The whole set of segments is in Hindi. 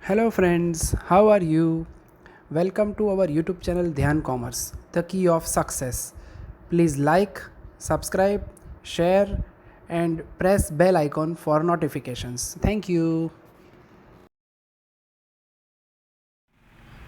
Hello friends, how are you? Welcome to our YouTube channel Dhyan Commerce, the key of success. Please like, subscribe, share and press bell icon for notifications. Thank you.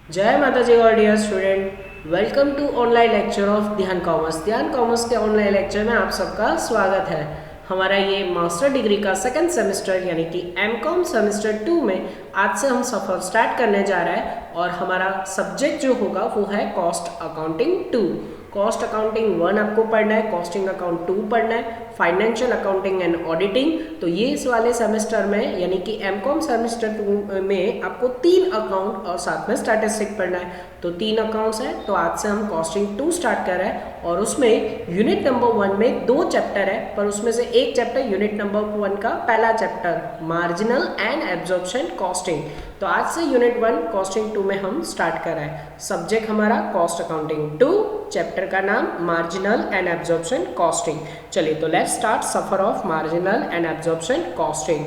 जय माता जी और dear student, welcome to online lecture of Dhyan commerce. Dhyan commerce के ऑनलाइन लेक्चर में आप सबका स्वागत है। हमारा ये मास्टर डिग्री का सेकंड सेमेस्टर यानी कि एमकॉम सेमेस्टर 2 में आज से हम सफ़र स्टार्ट करने जा रहा है और हमारा सब्जेक्ट जो होगा वो है कॉस्ट अकाउंटिंग 2। कॉस्ट अकाउंटिंग 1 आपको पढ़ना है, कॉस्टिंग अकाउंट 2 पढ़ना है, फाइनेंशियल अकाउंटिंग एंड ऑडिटिंग। तो ये इस वाले सेमेस्टर में यानी कि एमकॉम सेमेस्टर 2 में आपको 3 अकाउंट और साथ में स्टैटिस्टिक पढ़ना है। तो 3 अकाउंट्स हैं, तो आज से हम कॉस्टिंग 2 स्टार्ट कर रहे हैं और उसमें यूनिट नंबर 1 में 2 चैप्टर है, पर उसमें से एक चैप्टर यूनिट नंबर 1 का पहला chapter marginal and absorption costing. तो आज से यूनिट 1 कॉस्टिंग 2 में हम स्टार्ट कर रहे हैं। सब्जेक्ट हमारा कॉस्ट अकाउंटिंग 2, चैप्टर का नाम मार्जिनल एंड एब्जॉर्प्शन कॉस्टिंग। चलिए तो let's start suffer of marginal and absorption costing.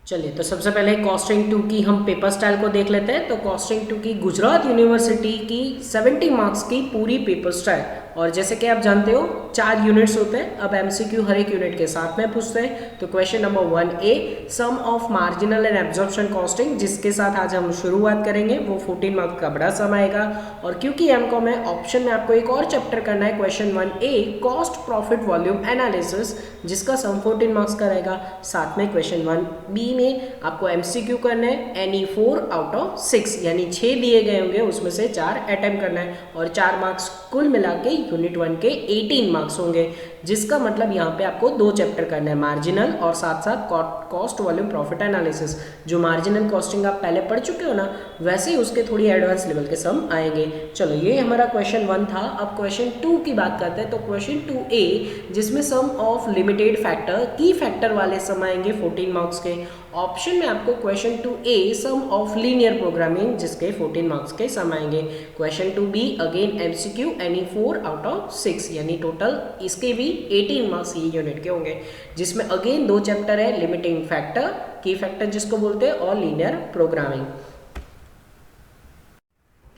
चलिए तो सबसे पहले कॉस्टिंग 2 की हम पेपर स्टाइल को देख लेते हैं। तो कॉस्टिंग 2 की गुजरात यूनिवर्सिटी की 70 मार्क्स की पूरी पेपर स्टाइल, और जैसे कि आप जानते हो 4 यूनिट्स होते हैं। अब एमसीक्यू हर एक यूनिट के साथ में पूछते हैं। तो question number 1A, sum of marginal and absorption costing, जिसके साथ आज हम शुरुआत करेंगे, वो 14 मार्क्स का बड़ा सम आएगा। और क्योंकि एमकॉम है, ऑप्शन में आपको एक और चैप्टर करना है, question 1A cost profit volume analysis, जिसका सम 14 मार्क्स का रहेगा। साथ में क्वेश्चन 1B में आपको एमसीक्यू करना है एनी 4 आउट ऑफ 6, यानी 6 दिए गए होंगे, उसमें से 4 अटेम्प्ट करना है और 4 मार्क्स कुल मिला के यूनिट 1 के 18 मार्क्स होंगे, जिसका मतलब यहाँ पे आपको 2 चैप्टर करना है, मार्जिनल और साथ साथ कॉस्ट वॉल्यूम प्रॉफिट एनालिसिस। जो मार्जिनल कॉस्टिंग आप पहले पढ़ चुके हो ना, वैसे ही उसके थोड़ी एडवांस लेवल के सम आएंगे। चलो ये हमारा क्वेश्चन 1 था। अब क्वेश्चन 2 की बात करते हैं। तो क्वेश्चन 2A, जिसमें सम ऑफ लिमिटेड फैक्टर की फैक्टर वाले सम आएंगे 14 मार्क्स के। ऑप्शन में आपको question 2A sum of linear programming, जिसके 14 मार्क्स के सम आएंगे। Question 2B again MCQ any 4 out of 6, यानी टोटल इसके भी 18 मार्क्स ये यूनिट के होंगे, जिसमें अगेन 2 चैप्टर है, लिमिटिंग फैक्टर की फैक्टर जिसको बोलते हैं और लीनियर प्रोग्रामिंग।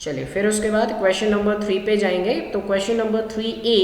चलिए फिर उसके बाद क्वेश्चन नंबर 3 पे जाएंगे। तो क्वेश्चन नंबर 3A,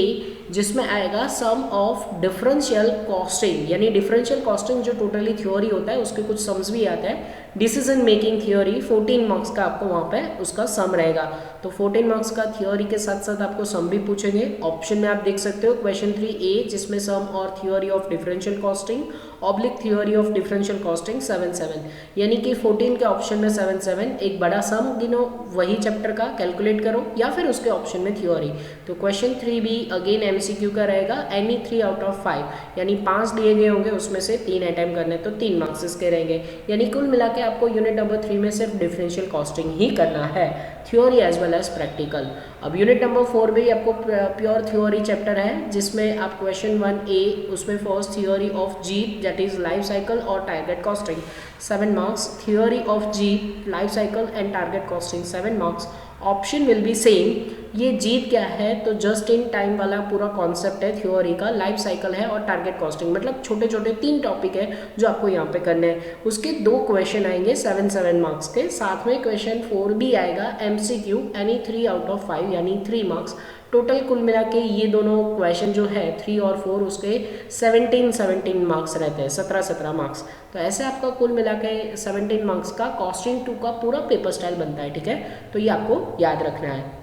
जिसमें आएगा सम ऑफ डिफरेंशियल कॉस्टिंग, यानी डिफरेंशियल कॉस्टिंग जो टोटली थ्योरी होता है उसके कुछ समझ भी आते हैं। डिसीजन मेकिंग थ्योरी 14 मार्क्स का आपको वहाँ पे उसका सम रहेगा। तो 14 मार्क्स का थ्योरी के साथ साथ आपको सम भी पूछेंगे। ऑप्शन में आप देख सकते हो क्वेश्चन 3A, जिसमें सम और theory of differential costing oblique theory of differential costing 7 यानी कि 14 के ऑप्शन में 7 एक बड़ा सम गिनो, वही चैप्टर का कैलकुलेट करो, या फिर उसके ऑप्शन में थ्योरी। तो क्वेश्चन 3B अगेन एमसीक्यू का रहेगा, एनी 3 आउट ऑफ 5, यानी 5 दिए गए होंगे, उसमें से 3 अटेम्प्ट करने, तो 3 मार्क्स इसके रहेंगे। यानी कुल मिला के आपको यूनिट नंबर 3 में सिर्फ डिफरेंशियल कॉस्टिंग ही करना है, theory as well as practical. अब यूनिट नंबर 4 भी आपको प्योर थ्योरी चैप्टर है, जिसमें आप क्वेश्चन 1A उसमें फर्स्ट थ्योरी ऑफ जीत दैट इज लाइफ साइकिल और target costing 7 marks, theory of जीत life cycle and target costing 7 marks. Option will be same. ये जीत क्या है, तो जस्ट इन टाइम वाला पूरा कॉन्सेप्ट है थ्योरी का, लाइफ साइकिल है और टारगेट कॉस्टिंग, मतलब छोटे छोटे 3 टॉपिक है जो आपको यहाँ पे करने हैं। उसके 2 क्वेश्चन आएंगे 7 मार्क्स के। साथ में क्वेश्चन 4B आएगा एमसीक्यू एनी 3 आउट ऑफ 5, यानी 3 मार्क्स। टोटल कुल मिला के ये दोनों क्वेश्चन जो है 3 और 4 उसके 17 मार्क्स रहते हैं, 17 मार्क्स। तो ऐसे आपका कुल मिला के 17 मार्क्स का कॉस्टिंग 2 का पूरा पेपर स्टाइल बनता है, ठीक है। तो ये आपको याद रखना है।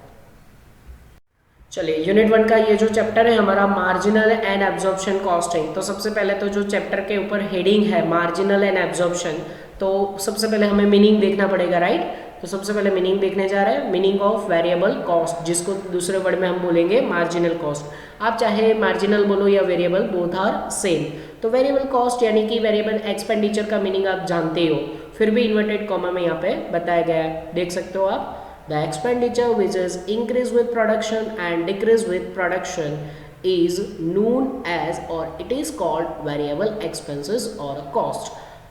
चलिए यूनिट 1 का ये जो चैप्टर है हमारा मार्जिनल एंड एब्जॉर्प्शन कॉस्टिंग। तो सबसे पहले तो जो चैप्टर के ऊपर हेडिंग है मार्जिनल एंड एब्जॉर्प्शन, तो सबसे पहले हमें मीनिंग देखना पड़ेगा, राइट। तो सबसे पहले मीनिंग देखने जा रहे हैं, मीनिंग ऑफ वेरिएबल कॉस्ट, जिसको दूसरे वर्ड में हम बोलेंगे मार्जिनल कॉस्ट। आप चाहे मार्जिनल बोलो या वेरिएबल, बोथ आर सेम। तो वेरिएबल कॉस्ट यानी कि वेरिएबल एक्सपेंडिचर का मीनिंग आप जानते हो, फिर भी इन्वर्टेड कॉमा में यहाँ पे बताया गया है, देख सकते हो आप। The expenditure which is increase with production and decrease with production is known as, or it is called variable expenses or cost.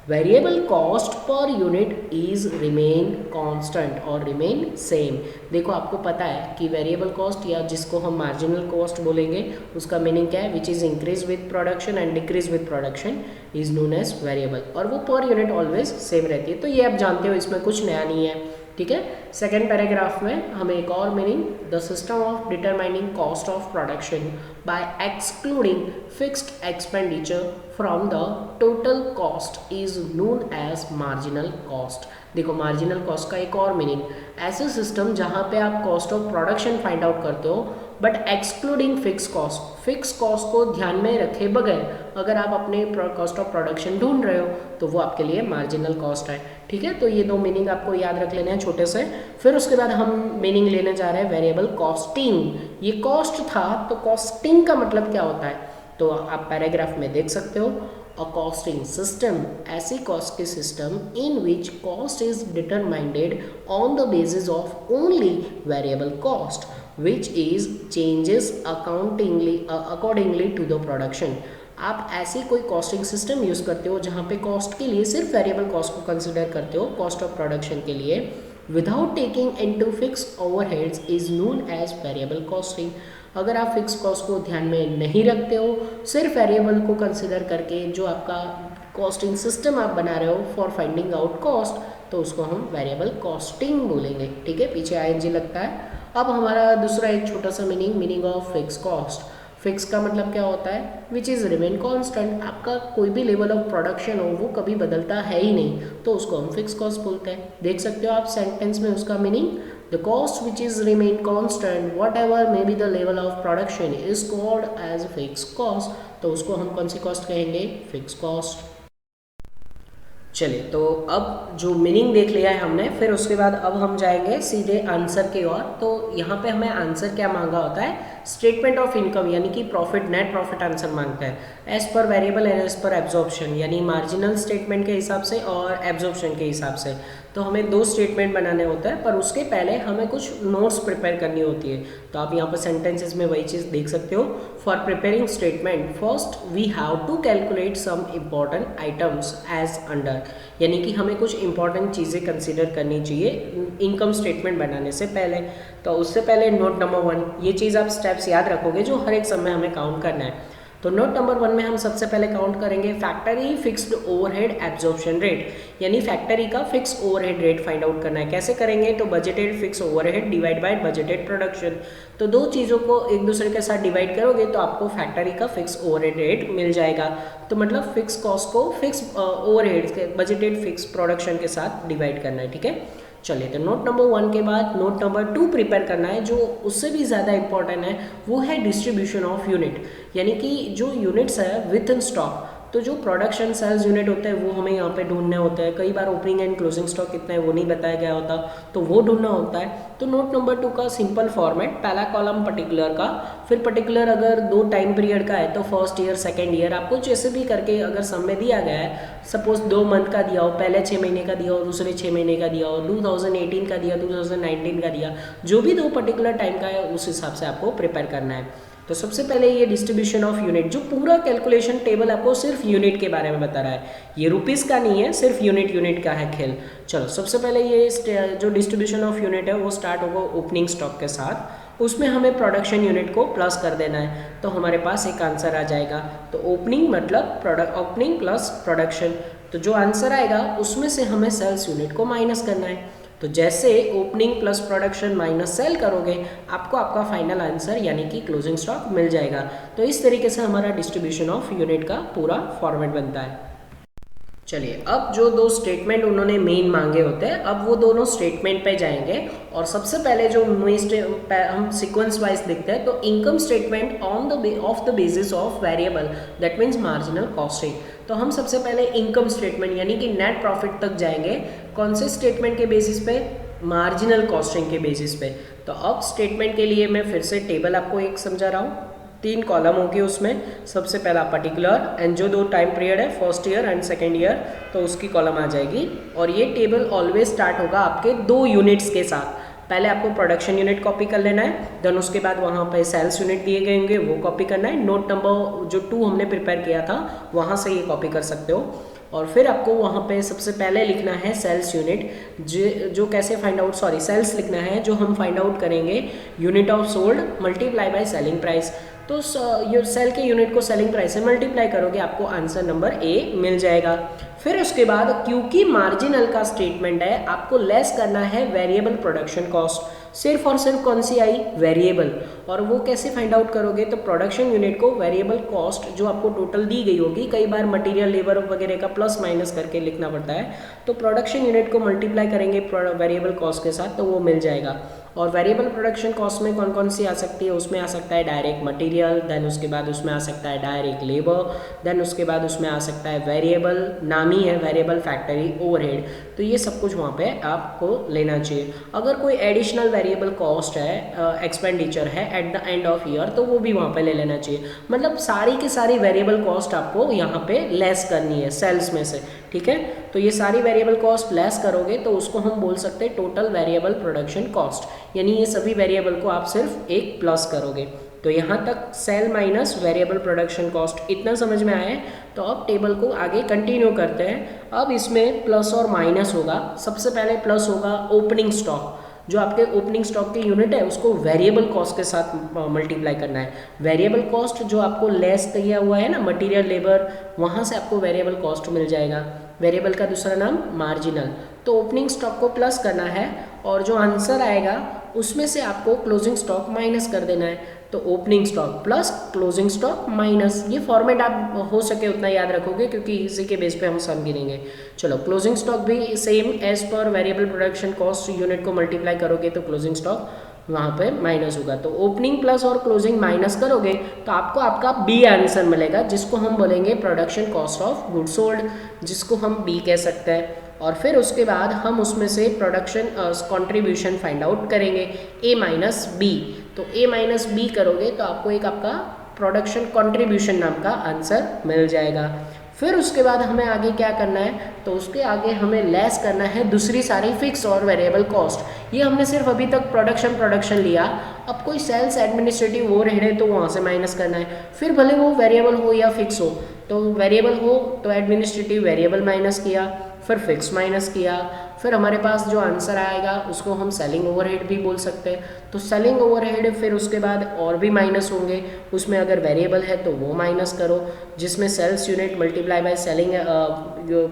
Variable cost per unit is remain constant और रिमेन सेम। देखो आपको पता है कि वेरिएबल कॉस्ट या जिसको हम मार्जिनल कॉस्ट बोलेंगे उसका मीनिंग क्या है, which is increase with production and decrease with production is known as variable, और वो पर यूनिट ऑलवेज सेम रहती है। तो ये आप जानते हो, इसमें कुछ नया नहीं है, ठीक है। सेकेंड पैराग्राफ में हमें एक और meaning, the system of determining cost of production by excluding fixed expenditure from the total cost is known as marginal cost. देखो मार्जिनल कॉस्ट का एक और मीनिंग, ऐसे सिस्टम जहाँ पे आप cost of production find out करते हो but excluding fix cost, fix cost को ध्यान में रखे बगैर अगर आप अपने कॉस्ट ऑफ प्रोडक्शन ढूंढ रहे हो तो वो आपके लिए मार्जिनल कॉस्ट है, ठीक है। तो ये दो मीनिंग आपको याद रख लेने हैं छोटे से। फिर उसके बाद हम मीनिंग लेने जा रहे हैं वेरिएबल कॉस्टिंग। ये कॉस्ट था तो कॉस्टिंग का मतलब क्या होता है, तो आप पैराग्राफ में देख सकते हो, अ कॉस्टिंग सिस्टम, ऐसी कॉस्ट के system in which cost is determined on the basis of only variable cost which is changes accordingly to the production. आप ऐसी कोई कॉस्टिंग सिस्टम यूज़ करते हो जहाँ पे कॉस्ट के लिए सिर्फ वेरिएबल कॉस्ट को कंसिडर करते हो कॉस्ट ऑफ प्रोडक्शन के लिए, without taking into fix overheads is known as variable costing. अगर आप फिक्स कॉस्ट को ध्यान में नहीं रखते हो, सिर्फ वेरिएबल को कंसिडर करके जो आपका कॉस्टिंग सिस्टम आप बना रहे हो फॉर फाइंडिंग आउट कॉस्ट, तो उसको हम वेरिएबल कॉस्टिंग बोलेंगे, ठीक है। पीछे आईएनजी लगता है। अब हमारा दूसरा एक छोटा सा meaning of fix cost. Fix का मतलब क्या होता है, विच इज़ रिमेन कॉन्स्टेंट। आपका कोई भी लेवल ऑफ प्रोडक्शन हो वो कभी बदलता है ही नहीं, तो उसको हम फिक्स कॉस्ट बोलते हैं। देख सकते हो आप सेंटेंस में उसका meaning, the cost which is remain constant whatever may be the level of production is called as fix cost. तो उसको हम कौन सी कॉस्ट कहेंगे, फिक्स कॉस्ट। चलिए, तो अब जो मीनिंग देख लिया है हमने, फिर उसके बाद अब हम जाएंगे सीधे आंसर की ओर। तो यहाँ पे हमें आंसर क्या मांगा होता है, स्टेटमेंट ऑफ इनकम यानी कि प्रॉफिट, नेट प्रॉफिट आंसर मांगता है as per variable and as पर एब्जॉर्प्शन, यानी मार्जिनल स्टेटमेंट के हिसाब से और एब्जॉर्प्शन के हिसाब से। तो हमें दो स्टेटमेंट बनाने होता है, पर उसके पहले हमें कुछ नोट्स प्रिपेयर करनी होती है। तो आप यहाँ पर सेंटेंसेस में वही चीज़ देख सकते हो। For preparing statement first we have to calculate some important items as under, यानी कि हमें कुछ इंपॉर्टेंट चीज़ें कंसिडर करनी चाहिए इनकम स्टेटमेंट बनाने से पहले। तो उससे पहले नोट नंबर 1, ये चीज़ आप स्टेप्स याद रखोगे जो हर एक समय हमें काउंट करना है। तो नोट नंबर 1 में हम सबसे पहले काउंट करेंगे factory fixed overhead absorption rate, यानी फैक्टरी का fix overhead rate find out करना है। कैसे करेंगे, तो budgeted fix overhead divide by budgeted production. तो दो चीज़ों को एक दूसरे के साथ डिवाइड करोगे तो आपको फैक्टरी का फिक्स ओवरहेड रेट मिल जाएगा। तो मतलब फिक्स कॉस्ट को फिक्स ओवरहेड के बजटेड फिक्स प्रोडक्शन के साथ डिवाइड करना है, ठीक है। चलिए, तो नोट नंबर 1 के बाद नोट नंबर 2 प्रिपेयर करना है, जो उससे भी ज़्यादा इंपॉर्टेंट है, वो है डिस्ट्रीब्यूशन ऑफ यूनिट, यानी कि जो यूनिट्स है विथ इन स्टॉक। तो जो प्रोडक्शन सेल्स यूनिट होते हैं वो हमें यहाँ पे ढूंढने होते हैं। कई बार ओपनिंग एंड क्लोजिंग स्टॉक कितना है वो नहीं बताया गया होता, तो वो ढूंढना होता है। तो नोट नंबर 2 का सिंपल फॉर्मेट, पहला कॉलम पर्टिकुलर का, फिर पर्टिकुलर अगर 2 टाइम पीरियड का है तो फर्स्ट ईयर सेकेंड ईयर, आपको जैसे भी करके अगर सम में दिया गया है, सपोज 2 मंथ का दिया हो, पहले 6 महीने का दिया हो, दूसरे 6 महीने का दिया हो, 2018 का दिया, 2019 का दिया, जो भी 2 पर्टिकुलर टाइम का है उस हिसाब से आपको प्रिपेयर करना है। तो सबसे पहले ये डिस्ट्रीब्यूशन ऑफ यूनिट, जो पूरा कैलकुलेशन टेबल आपको सिर्फ यूनिट के बारे में बता रहा है, ये रुपीज़ का नहीं है, सिर्फ यूनिट का है खेल। चलो, सबसे पहले ये जो डिस्ट्रीब्यूशन ऑफ यूनिट है वो स्टार्ट होगा ओपनिंग स्टॉक के साथ। उसमें हमें प्रोडक्शन यूनिट को प्लस कर देना है, तो हमारे पास एक आंसर आ जाएगा। तो ओपनिंग मतलब ओपनिंग प्लस प्रोडक्शन, तो जो आंसर आएगा उसमें से हमें सेल्स यूनिट को माइनस करना है। तो जैसे opening plus production minus cell करोगे, आपको आपका फाइनल आंसर यानी कि क्लोजिंग स्टॉक मिल जाएगा। तो इस तरीके से हमारा डिस्ट्रीब्यूशन ऑफ यूनिट का पूरा फॉर्मेट बनता है। चलिए, अब जो 2 स्टेटमेंट उन्होंने मेन मांगे होते हैं, अब वो दोनों स्टेटमेंट पे जाएंगे। और सबसे पहले जो हम सीक्वेंस वाइज देखते हैं, तो income statement of the basis of variable, that means marginal costing. तो हम सबसे पहले इनकम स्टेटमेंट यानी कि नेट प्रॉफिट तक जाएंगे। कौन से स्टेटमेंट के बेसिस पे, मार्जिनल कॉस्टिंग के बेसिस पे। तो अब स्टेटमेंट के लिए मैं फिर से टेबल आपको एक समझा रहा हूँ, 3 कॉलम होगी उसमें। सबसे पहला पर्टिकुलर एंड जो 2 टाइम पीरियड है, first year and second year, तो उसकी कॉलम आ जाएगी। और ये टेबल ऑलवेज स्टार्ट होगा आपके 2 यूनिट्स के साथ। पहले आपको प्रोडक्शन यूनिट कॉपी कर लेना है, देन उसके बाद वहाँ पे सेल्स यूनिट दिए गए होंगे वो कॉपी करना है। नोट नंबर जो 2 हमने प्रिपेयर किया था वहाँ से ये कॉपी कर सकते हो। और फिर आपको वहाँ पे सबसे पहले लिखना है सेल्स यूनिट, जो कैसे फाइंड आउट, सॉरी सेल्स लिखना है जो हम फाइंड आउट करेंगे unit of sold multiply by selling price. तो सेल के यूनिट को सेलिंग प्राइस से मल्टीप्लाई करोगे आपको आंसर नंबर ए मिल जाएगा। फिर उसके बाद क्योंकि मार्जिनल का स्टेटमेंट है आपको लेस करना है वेरिएबल प्रोडक्शन कॉस्ट, सिर्फ और सिर्फ कौन सी आई, वेरिएबल। और वो कैसे फाइंड आउट करोगे, तो प्रोडक्शन यूनिट को वेरिएबल कॉस्ट जो आपको टोटल दी गई होगी, कई बार मटेरियल लेबर वगैरह का प्लस माइनस करके लिखना पड़ता है, तो प्रोडक्शन यूनिट को मल्टीप्लाई करेंगे वेरिएबल कॉस्ट के साथ तो वो मिल जाएगा। और वेरिएबल प्रोडक्शन कॉस्ट में कौन कौन सी आ सकती है, उसमें आ सकता है डायरेक्ट मटेरियल, देन उसके बाद उसमें आ सकता है डायरेक्ट लेबर, देन उसके बाद उसमें आ सकता है वेरिएबल, नाम ही है वेरिएबल फैक्ट्री ओवरहेड। तो ये सब कुछ वहाँ पे आपको लेना चाहिए। अगर कोई एडिशनल वेरिएबल कॉस्ट है, एक्सपेंडिचर है at the end of year, तो वो भी वहाँ पे ले लेना चाहिए। मतलब सारी की सारी वेरिएबल कॉस्ट आपको यहाँ पे लेस करनी है सेल्स में से, ठीक है। तो ये सारी वेरिएबल कॉस्ट लेस करोगे तो उसको हम बोल सकते हैं टोटल वेरिएबल प्रोडक्शन कॉस्ट, यानी ये सभी वेरिएबल को आप सिर्फ एक प्लस करोगे। तो यहाँ तक sale minus variable production cost इतना समझ में आया है। तो अब टेबल को आगे कंटिन्यू करते हैं। अब इसमें प्लस और माइनस होगा। सबसे पहले प्लस होगा ओपनिंग स्टॉक, जो आपके ओपनिंग स्टॉक की यूनिट है उसको वेरिएबल कॉस्ट के साथ मल्टीप्लाई करना है। वेरिएबल कॉस्ट जो आपको लेस किया हुआ है ना मटेरियल लेबर, वहाँ से आपको वेरिएबल कॉस्ट मिल जाएगा। वेरिएबल का दूसरा नाम मार्जिनल। तो ओपनिंग स्टॉक को प्लस करना है और जो आंसर आएगा उसमें से आपको क्लोजिंग स्टॉक माइनस कर देना है। तो opening stock plus closing stock minus, ये फॉर्मेट आप हो सके उतना याद रखोगे क्योंकि इसी के बेस पे हम सम गिनेंगे। चलो क्लोजिंग स्टॉक भी same as per variable production cost unit को मल्टीप्लाई करोगे तो क्लोजिंग स्टॉक वहाँ पे माइनस होगा। तो ओपनिंग प्लस और क्लोजिंग माइनस करोगे तो आपको आपका बी आंसर मिलेगा, जिसको हम बोलेंगे production cost of good sold, जिसको हम बी कह सकते हैं। और फिर उसके बाद हम उसमें से प्रोडक्शन कंट्रीब्यूशन फाइंड आउट करेंगे ए माइनस बी। तो ए माइनस बी करोगे तो आपको एक आपका प्रोडक्शन कंट्रीब्यूशन नाम का आंसर मिल जाएगा। फिर उसके बाद हमें आगे क्या करना है, तो उसके आगे हमें लेस करना है दूसरी सारी फिक्स और वेरिएबल कॉस्ट। ये हमने सिर्फ अभी तक प्रोडक्शन लिया, अब कोई सेल्स एडमिनिस्ट्रेटिव ओवरहेड है तो वहाँ से माइनस करना है। फिर भले वो वेरिएबल हो या फिक्स हो, तो वेरिएबल हो तो एडमिनिस्ट्रेटिव वेरिएबल माइनस किया, फिर फिक्स माइनस किया, फिर हमारे पास जो आंसर आएगा उसको हम सेलिंग ओवरहेड भी बोल सकते हैं। तो सेलिंग ओवरहेड फिर उसके बाद और भी माइनस होंगे, उसमें अगर वेरिएबल है तो वो माइनस करो, जिसमें sales unit multiply by selling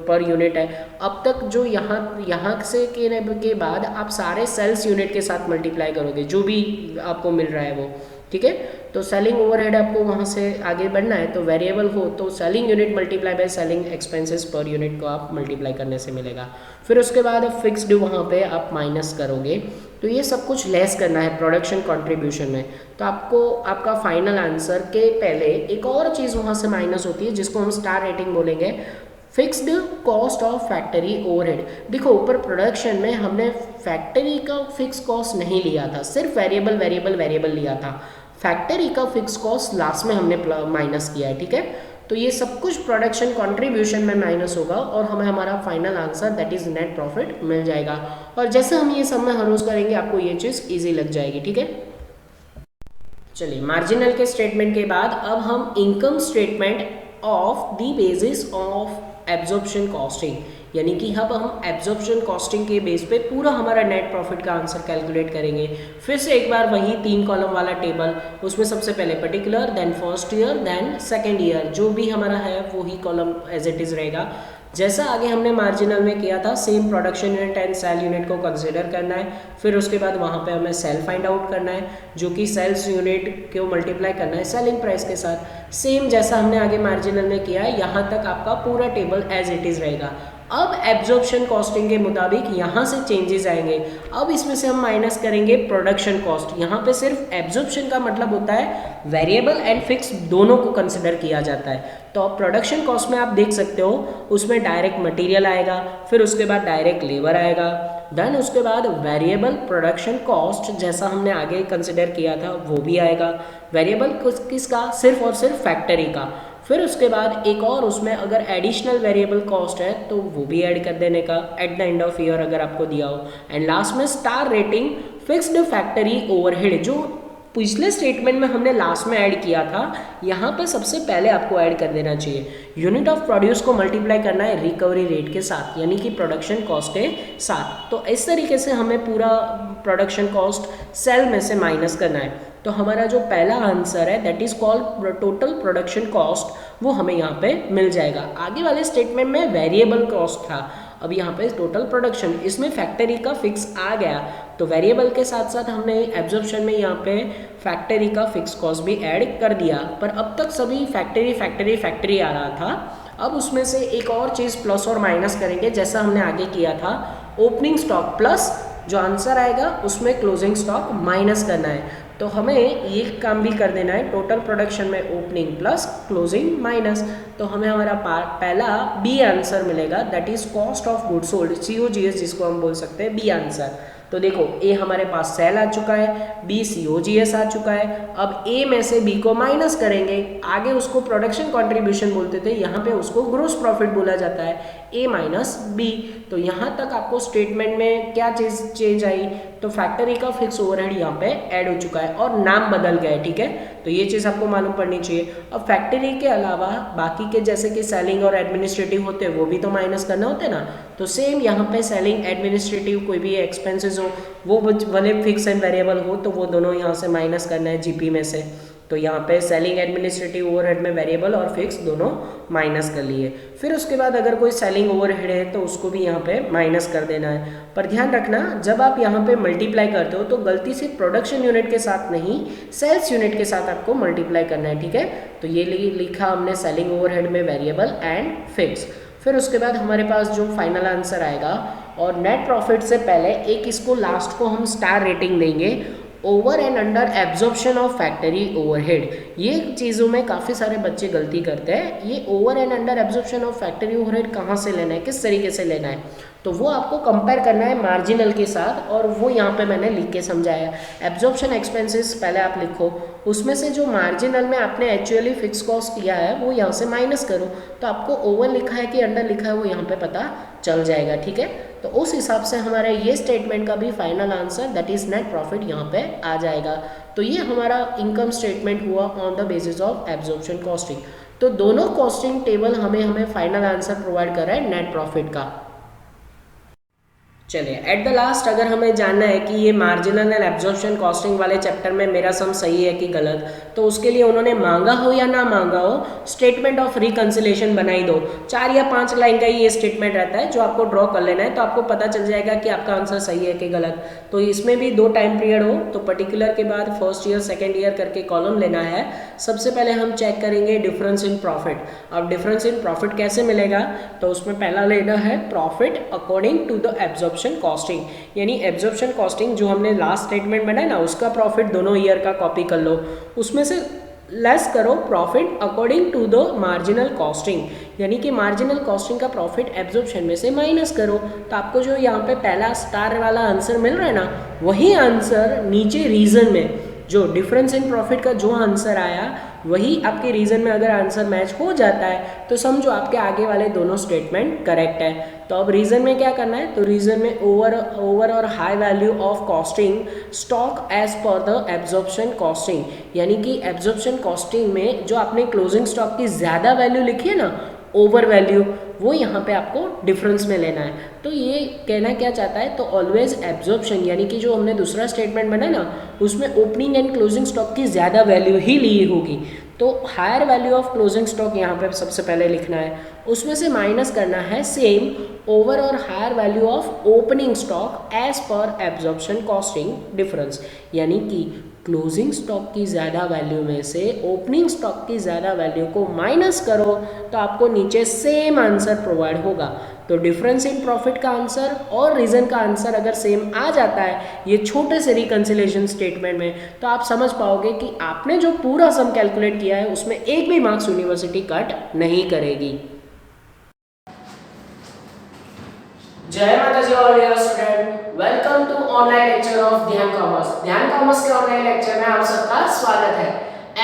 per unit है। अब तक जो यहाँ से के बाद आप सारे सेल्स यूनिट के साथ मल्टीप्लाई करोगे जो भी आपको मिल रहा है वो, ठीक है। तो सेलिंग ओवरहेड आपको वहाँ से आगे बढ़ना है, तो वेरिएबल हो तो selling unit multiply by selling expenses per unit को आप मल्टीप्लाई करने से मिलेगा। फिर उसके बाद फिक्स्ड वहाँ पे आप माइनस करोगे। तो ये सब कुछ लेस करना है प्रोडक्शन कंट्रीब्यूशन में। तो आपको आपका फाइनल आंसर के पहले एक और चीज़ वहाँ से माइनस होती है जिसको हम स्टार रेटिंग बोलेंगे, fixed cost of factory overhead. देखो ऊपर प्रोडक्शन में हमने फैक्ट्री का फिक्स कॉस्ट नहीं लिया था, सिर्फ वेरिएबल लिया था। फैक्ट्री का फिक्स कॉस्ट लास्ट में हमने माइनस किया है, ठीक है। तो ये सब कुछ प्रोडक्शन कंट्रीब्यूशन में माइनस होगा और हमें हमारा final answer that is net profit मिल जाएगा। और जैसे हम ये सब में हर रोज करेंगे आपको ये चीज़ इजी लग जाएगी, ठीक है। चलिए मार्जिनल के स्टेटमेंट के बाद अब हम income statement of the basis of absorption costing, यानी कि अब हम एब्जॉर्प्शन कॉस्टिंग के बेस पे पूरा हमारा नेट प्रॉफिट का आंसर कैलकुलेट करेंगे। फिर से एक बार वही 3 कॉलम वाला टेबल, उसमें सबसे पहले particular, then first year, then second year, जो भी हमारा है वही कॉलम एज इट इज़ रहेगा। जैसा आगे हमने मार्जिनल में किया था same production unit and sell unit को कंसिडर करना है। फिर उसके बाद वहाँ पे हमें सेल फाइंड आउट करना है, जो कि सेल्स यूनिट को मल्टीप्लाई करना है सेलिंग प्राइस के साथ। सेम जैसा हमने आगे मार्जिनल में किया है, यहाँ तक आपका पूरा टेबल एज इट इज़ रहेगा। अब एब्जॉर्प्शन कॉस्टिंग के मुताबिक यहाँ से चेंजेस आएंगे। अब इसमें से हम माइनस करेंगे प्रोडक्शन कॉस्ट। यहाँ पे सिर्फ एब्जॉर्प्शन का मतलब होता है वेरिएबल एंड फिक्स दोनों को कंसिडर किया जाता है। तो अब प्रोडक्शन कॉस्ट में आप देख सकते हो उसमें डायरेक्ट मटेरियल आएगा, फिर उसके बाद डायरेक्ट लेबर आएगा, देन उसके बाद वेरिएबल प्रोडक्शन कॉस्ट जैसा हमने आगे कंसिडर किया था वो भी आएगा। वेरिएबल किसका, सिर्फ और सिर्फ फैक्ट्री का। फिर उसके बाद एक और उसमें अगर एडिशनल वेरिएबल कॉस्ट है तो वो भी ऐड कर देने का at the end of year अगर आपको दिया हो। एंड लास्ट में star rating fixed factory overhead, जो पिछले स्टेटमेंट में हमने लास्ट में ऐड किया था, यहाँ पे सबसे पहले आपको ऐड कर देना चाहिए। यूनिट ऑफ प्रोड्यूस को मल्टीप्लाई करना है रिकवरी रेट के साथ, यानी कि प्रोडक्शन कॉस्ट के साथ। तो इस तरीके से हमें पूरा प्रोडक्शन कॉस्ट सेल में से माइनस करना है। तो हमारा जो पहला आंसर है that is called total production cost, वो हमें यहाँ पे मिल जाएगा। आगे वाले स्टेटमेंट में वेरिएबल कॉस्ट था, अब यहाँ पे टोटल प्रोडक्शन, इसमें फैक्ट्री का फिक्स आ गया, तो वेरिएबल के साथ साथ हमने एब्जॉर्प्शन में यहाँ पे फैक्ट्री का फिक्स कॉस्ट भी ऐड कर दिया। पर अब तक सभी फैक्ट्री आ रहा था। अब उसमें से एक और चीज़ प्लस और माइनस करेंगे, जैसा हमने आगे किया था। ओपनिंग स्टॉक प्लस जो आंसर आएगा उसमें क्लोजिंग स्टॉक माइनस करना है। तो हमें ये काम भी कर देना है, टोटल प्रोडक्शन में ओपनिंग प्लस क्लोजिंग माइनस। तो हमें हमारा पहला बी आंसर मिलेगा, that is cost of goods sold, COGS जिसको हम बोल सकते हैं बी आंसर। तो देखो ए हमारे पास सेल आ चुका है, बी COGS आ चुका है। अब ए में से बी को माइनस करेंगे, आगे उसको प्रोडक्शन कंट्रीब्यूशन बोलते थे, यहाँ पे उसको ग्रोस प्रॉफिट बोला जाता है, ए माइनस बी। तो यहाँ तक आपको स्टेटमेंट में क्या चीज चेंज आई, तो फैक्ट्री का फिक्स ओवरहेड यहाँ पे ऐड हो चुका है और नाम बदल गया है, ठीक है। तो ये चीज़ आपको मालूम पड़नी चाहिए। अब फैक्ट्री के अलावा बाकी के जैसे कि सेलिंग और एडमिनिस्ट्रेटिव होते हैं वो भी तो माइनस करना होते हैं ना। तो सेम यहाँ पे सेलिंग एडमिनिस्ट्रेटिव कोई भी एक्सपेंसेस हो, वो भले फिक्स एंड वेरिएबल हो, तो वो दोनों यहाँ से माइनस करना है GP में से। तो यहाँ पे सेलिंग एडमिनिस्ट्रेटिव ओवरहेड में वेरिएबल और फिक्स दोनों माइनस कर लिए। फिर उसके बाद अगर कोई सेलिंग ओवरहेड है तो उसको भी यहाँ पे माइनस कर देना है। पर ध्यान रखना, जब आप यहाँ पे मल्टीप्लाई करते हो तो गलती से प्रोडक्शन यूनिट के साथ नहीं, सेल्स यूनिट के साथ आपको मल्टीप्लाई करना है, ठीक है। तो ये लिखा हमने सेलिंग ओवरहेड में वेरिएबल एंड फिक्स। फिर उसके बाद हमारे पास जो फाइनल आंसर आएगा, और नेट प्रॉफिट से पहले एक इसको लास्ट को हम स्टार रेटिंग देंगे, over and under absorption of factory overhead. ये चीज़ों में काफ़ी सारे बच्चे गलती करते हैं। ये over and under absorption of factory overhead कहाँ से लेना है, किस तरीके से लेना है, तो वो आपको कंपेयर करना है मार्जिनल के साथ, और वो यहाँ पे मैंने लिख के समझाया। एब्जॉर्प्शन एक्सपेंसेस पहले आप लिखो, उसमें से जो मार्जिनल में आपने एक्चुअली फिक्स कॉस्ट किया है वो यहाँ से माइनस करो, तो आपको ओवर लिखा है कि अंडर लिखा है वो यहाँ पे पता चल जाएगा, ठीक है। तो उस हिसाब से हमारा ये स्टेटमेंट का भी final answer that is net profit यहाँ पे आ जाएगा। तो ये हमारा इनकम स्टेटमेंट हुआ on the basis of absorption costing. तो दोनों कॉस्टिंग टेबल हमें फाइनल आंसर प्रोवाइड कर रहा है नेट प्रॉफिट का। चलिए एट द लास्ट अगर हमें जानना है कि ये मार्जिनल एंड एब्जॉर्प्शन कॉस्टिंग वाले चैप्टर में मेरा सम सही है कि गलत, तो उसके लिए उन्होंने मांगा हो या ना मांगा हो स्टेटमेंट ऑफ रिकंसिलेशन बनाई दो। 4 या 5 लाइन का ही ये स्टेटमेंट रहता है जो आपको ड्रॉ कर लेना है, तो आपको पता चल जाएगा कि आपका आंसर सही है कि गलत। तो इसमें भी 2 टाइम पीरियड हो, तो पर्टिकुलर के बाद फर्स्ट ईयर सेकेंड ईयर करके कॉलम लेना है। सबसे पहले हम चेक करेंगे डिफरेंस इन प्रॉफिट। अब डिफरेंस इन प्रॉफिट कैसे मिलेगा, तो उसमें पहला लेना है profit according to the absorption costing, यानी एब्जॉर्प्शन कॉस्टिंग जो हमने लास्ट स्टेटमेंट बनाया ना, उसका प्रॉफिट दोनों ईयर का कॉपी कर लो, उसमें से लेस करो profit according to the marginal costing, यानी कि मार्जिनल कॉस्टिंग का प्रॉफिट एब्जॉर्प्शन में से माइनस करो। तो आपको जो यहाँ पे पहला स्टार वाला आंसर मिल रहा है ना, वही आंसर नीचे रीजन में जो डिफरेंस इन प्रॉफिट का जो आंसर आया वही आपके रीजन में अगर आंसर मैच हो जाता है तो समझो आपके आगे वाले दोनों स्टेटमेंट करेक्ट है। तो अब रीजन में क्या करना है, तो रीजन में ओवर और high value of costing stock as per the absorption costing, यानी कि एब्जॉर्प्शन कॉस्टिंग में जो आपने क्लोजिंग स्टॉक की ज़्यादा वैल्यू लिखी है ना, ओवर वैल्यू, वो यहाँ पे आपको डिफरेंस में लेना है। तो ये कहना क्या चाहता है, तो ऑलवेज एब्जॉर्प्शन, यानी कि जो हमने दूसरा स्टेटमेंट बनाया ना, उसमें ओपनिंग एंड क्लोजिंग स्टॉक की ज़्यादा वैल्यू ही ली होगी, तो higher value of closing stock यहाँ पे सबसे पहले लिखना है, उसमें से माइनस करना है सेम ओवर और higher value of opening stock as पर एब्जॉर्प्शन कॉस्टिंग डिफरेंस, यानी कि क्लोजिंग स्टॉक की ज़्यादा वैल्यू में से ओपनिंग स्टॉक की ज़्यादा वैल्यू को माइनस करो तो आपको नीचे सेम आंसर प्रोवाइड होगा। तो डिफरेंस इन प्रॉफिट का आंसर और रीजन का आंसर अगर सेम आ जाता है ये छोटे से रिकंसिलेशन स्टेटमेंट में, तो आप समझ पाओगे कि आपने जो पूरा सम कैलकुलेट किया है उसमें एक भी मार्क्स यूनिवर्सिटी कट नहीं करेगी। जय माता जी all dear student, welcome to online lecture of Dhyan commerce. Dhyan commerce के ऑनलाइन लेक्चर में आप सबका स्वागत है।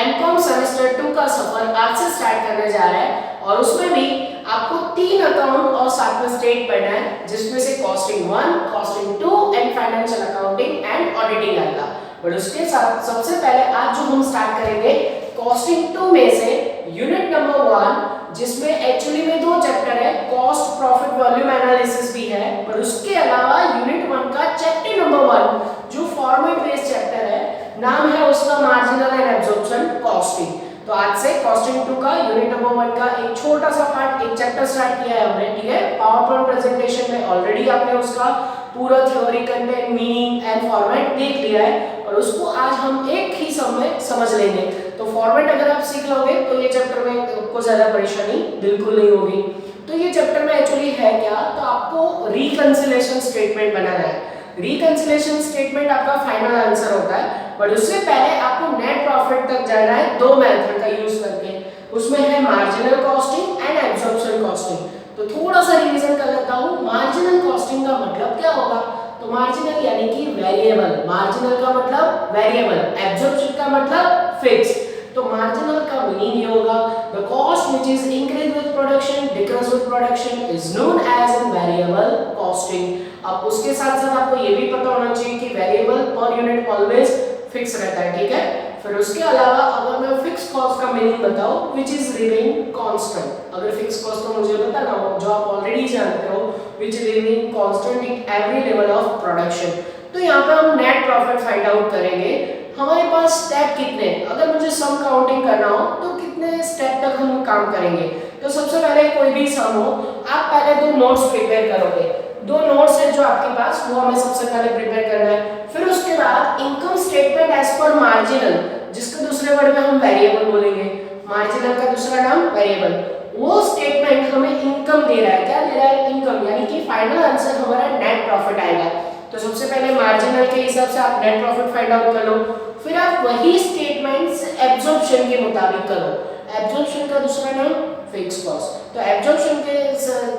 एमकॉम सेमेस्टर 2 का सफर आज से स्टार्ट करने जा रहा है और उसमें भी आपको 3 अकाउंट और साथ में स्टेट पढ़ना है, जिसमें से costing 1, costing 2 and financial accounting and auditing आएगा। बट उसके साथ सबसे पहले आज जो हम स्टार्ट करेंगे कॉस्टिंग 2 में से यूनिट नंबर 1, जिसमें एक्चुअली में 2 चैप्टर है, कॉस्ट प्रॉफिट वॉल्यूम एनालिसिस भी है, पर उसके अलावा यूनिट 1 का चैप्टर नंबर 1 जो फॉर्मेट बेस्ड चैप्टर है, नाम है उसका मार्जिनल एंड एब्जॉर्प्शन कॉस्टिंग। तो आज से कॉस्टिंग 2 का यूनिट नंबर 1 का एक छोटा सा पार्ट, एक चैप्टर स्टार्ट किया है हमने, ठीक है। पावर पॉइंट प्रेजेंटेशन में ऑलरेडी आपने उसका पूरा theory, content, meaning and format देख लिया है और उसको आज हम एक ही समय समझ लेंगे। तो फॉर्मेट अगर आप सीख लोगे तो ये चैप्टर में आपको ज्यादा परेशानी बिल्कुल नहीं होगी। तो ये चैप्टर में एक्चुअली है क्या, तो आपको रिकंसिलिएशन स्टेटमेंट बनाना है। रिकंसिलिएशन स्टेटमेंट आपका फाइनल आंसर होता है, बट उससे पहले आपको नेट प्रॉफिट तक जाना है 2 मेथड का यूज करके। उसमें है marginal costing and absorption costing. तो थोड़ा सा रिवीजन कर लेता हूँ। मार्जिनल कॉस्टिंग का मतलब क्या होगा, तो मार्जिनल यानी कि वेरिएबल, मार्जिनल का मतलब वेरिएबल, एब्जॉर्प्शन का मतलब फिक्स। तो मार्जिनल का मीनिंग ये होगा, the cost which is increase with production decrease with production is known as in variable costing. अब उसके साथ साथ आपको ये भी पता होना चाहिए कि variable per unit always fix रहता है, ठीक है। फिर उसके अलावा अगर मैं फिक्स कॉस्ट का मीनिंग बताऊं, व्हिच इज रिमेन कांस्टेंट। अगर फिक्स कॉस्ट तो मुझे पता ना हो, जो आप ऑलरेडी जानते हो, which remain constant in every level of production. तो यहाँ पे हम नेट प्रॉफिट फाइंड आउट करेंगे। हमारे पास स्टेप कितने, अगर मुझे सम काउंटिंग करना हो तो कितने स्टेप तक हम काम करेंगे। तो सबसे पहले कोई भी सम हो, आप पहले 2 नोट्स प्रिपेयर करोगे। 2 नोट्स है जो आपके पास, वो हमें सबसे पहले प्रिपेयर करना है। फिर उसके बाद income statement as per marginal, जिसको दूसरे वर्ड में हम वेरिएबल बोलेंगे, मार्जिनल का दूसरा नाम वेरिएबल, वो स्टेटमेंट हमें इनकम दे रहा है। क्या दे रहा है, इनकम, यानी कि फाइनल आंसर हमारा नेट प्रॉफिट आएगा। तो सबसे पहले मार्जिनल के हिसाब से आप नेट प्रॉफिट फाइंड आउट कर लो, फिर आप वही स्टेटमेंट्स एब्जॉर्प्शन के मुताबिक करो। एब्जॉर्प्शन का दूसरा नाम फिक्स कॉस्ट। तो एब्जॉर्प्शन के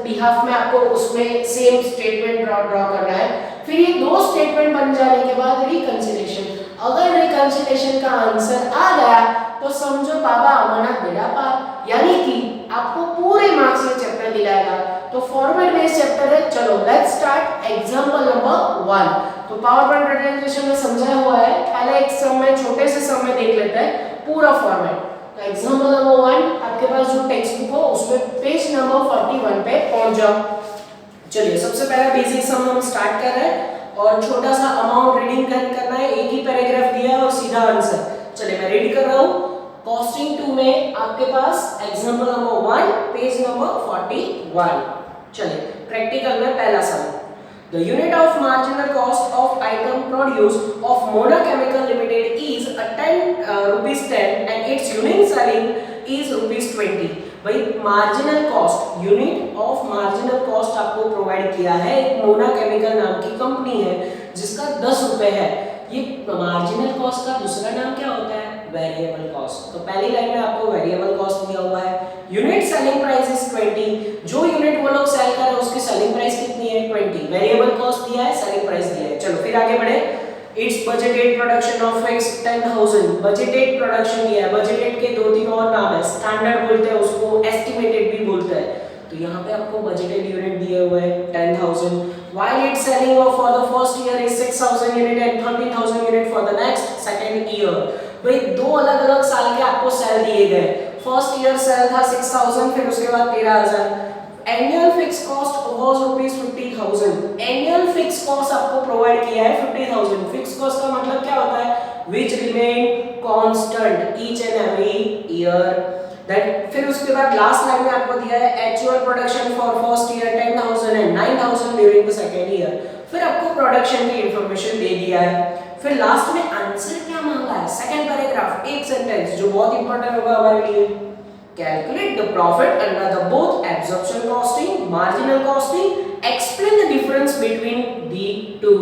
बिहाफ में आपको उसमें सेम स्टेटमेंट ड्रॉ करना है। फिर ये 2 स्टेटमेंट बन जाने के बाद रिकंसिलिएशन। अगर रिकंसिलिएशन का आंसर आ गया तो समझो बाबा अमानत बेड़ा पार, यानी कि आपको पूरे मार्क्स ये चैप्टर दिलाएगा। तो फॉर्मेट बेस्ड चैप्टर है। चलो लेट्स स्टार्ट एग्जांपल नंबर 1। तो पावर पॉइंट प्रेजेंटेशन में समझाया हुआ है, पहले एक सम में, छोटे से सम में देख लेते हैं पूरा फॉर्मेट। तो एग्जांपल नंबर 1, आपके पास जो टेक्स्ट बुक हो उसमें पेज नंबर 41 पे पहुंच जाओ। चलिए सबसे पहला बेसिक सम हम स्टार्ट कर रहे हैं और छोटा सा अमाउंट रीडिंग करना है, एक ही पैराग्राफ दिया है और सीधा आंसर। चलिए मैं रीड कर रहा हूँ। कॉस्टिंग 2 में आपके पास एग्जांपल नंबर 1 पेज नंबर 41। चलिए प्रैक्टिकल में पहला सम। The unit of marginal cost of item produce of Mona Chemical Limited is rupees 10 and its unit selling is rupees 20। भाई marginal cost, unit of marginal cost आपको प्रोवाइड किया है। एक मोना केमिकल नाम की कंपनी है जिसका 10 रुपए है। ये मार्जिनल कॉस्ट का दूसरा नाम क्या होता है, वेरिएबल कॉस्ट। तो पहली लाइन में आपको वेरिएबल कॉस्ट दिया हुआ है। यूनिट सेलिंग प्राइस इज 20, जो यूनिट वो लोग सेल कर रहे हैं उसकी सेलिंग प्राइस कितनी है, 20। वेरिएबल कॉस्ट दिया है, सेलिंग प्राइस दिया है। चलो फिर आगे बढ़े। It's budgeted production of fix 10,000। Budgeted production दिया है। बजटेड के 2-3 और नाम है, स्टैंडर्ड बोलते हैं उसको, एस्टिमेटेड भी बोलते हैं। तो यहाँ पे आपको बजटेड यूनिट दिए हुए हैं 10,000। while its selling for the first year is 6,000 unit and 13,000 unit for the next second year। भाई 2 अलग-अलग साल के आपको सेल दिए गए। फर्स्ट ईयर सेल था 6,000, फिर उसके बाद 13,000। Annual fix cost was rupees 50,000। Annual fix cost आपको प्रोवाइड किया है 50,000। फिक्स कॉस्ट का मतलब क्या होता है, which remain constant each and every year। That फिर उसके बाद लास्ट लाइन में आपको दिया है actual production for first year 10,000 and 9,000 during the second year. फिर आपको प्रोडक्शन की इंफॉर्मेशन दे दिया है। फिर लास्ट में आंसर क्या मांगा है, सेकंड पैराग्राफ, एक सेंटेंस जो बहुत इंपॉर्टेंट होगा हमारे लिए। Calculate the profit under the both absorption costing, marginal costing, explain the difference between the two.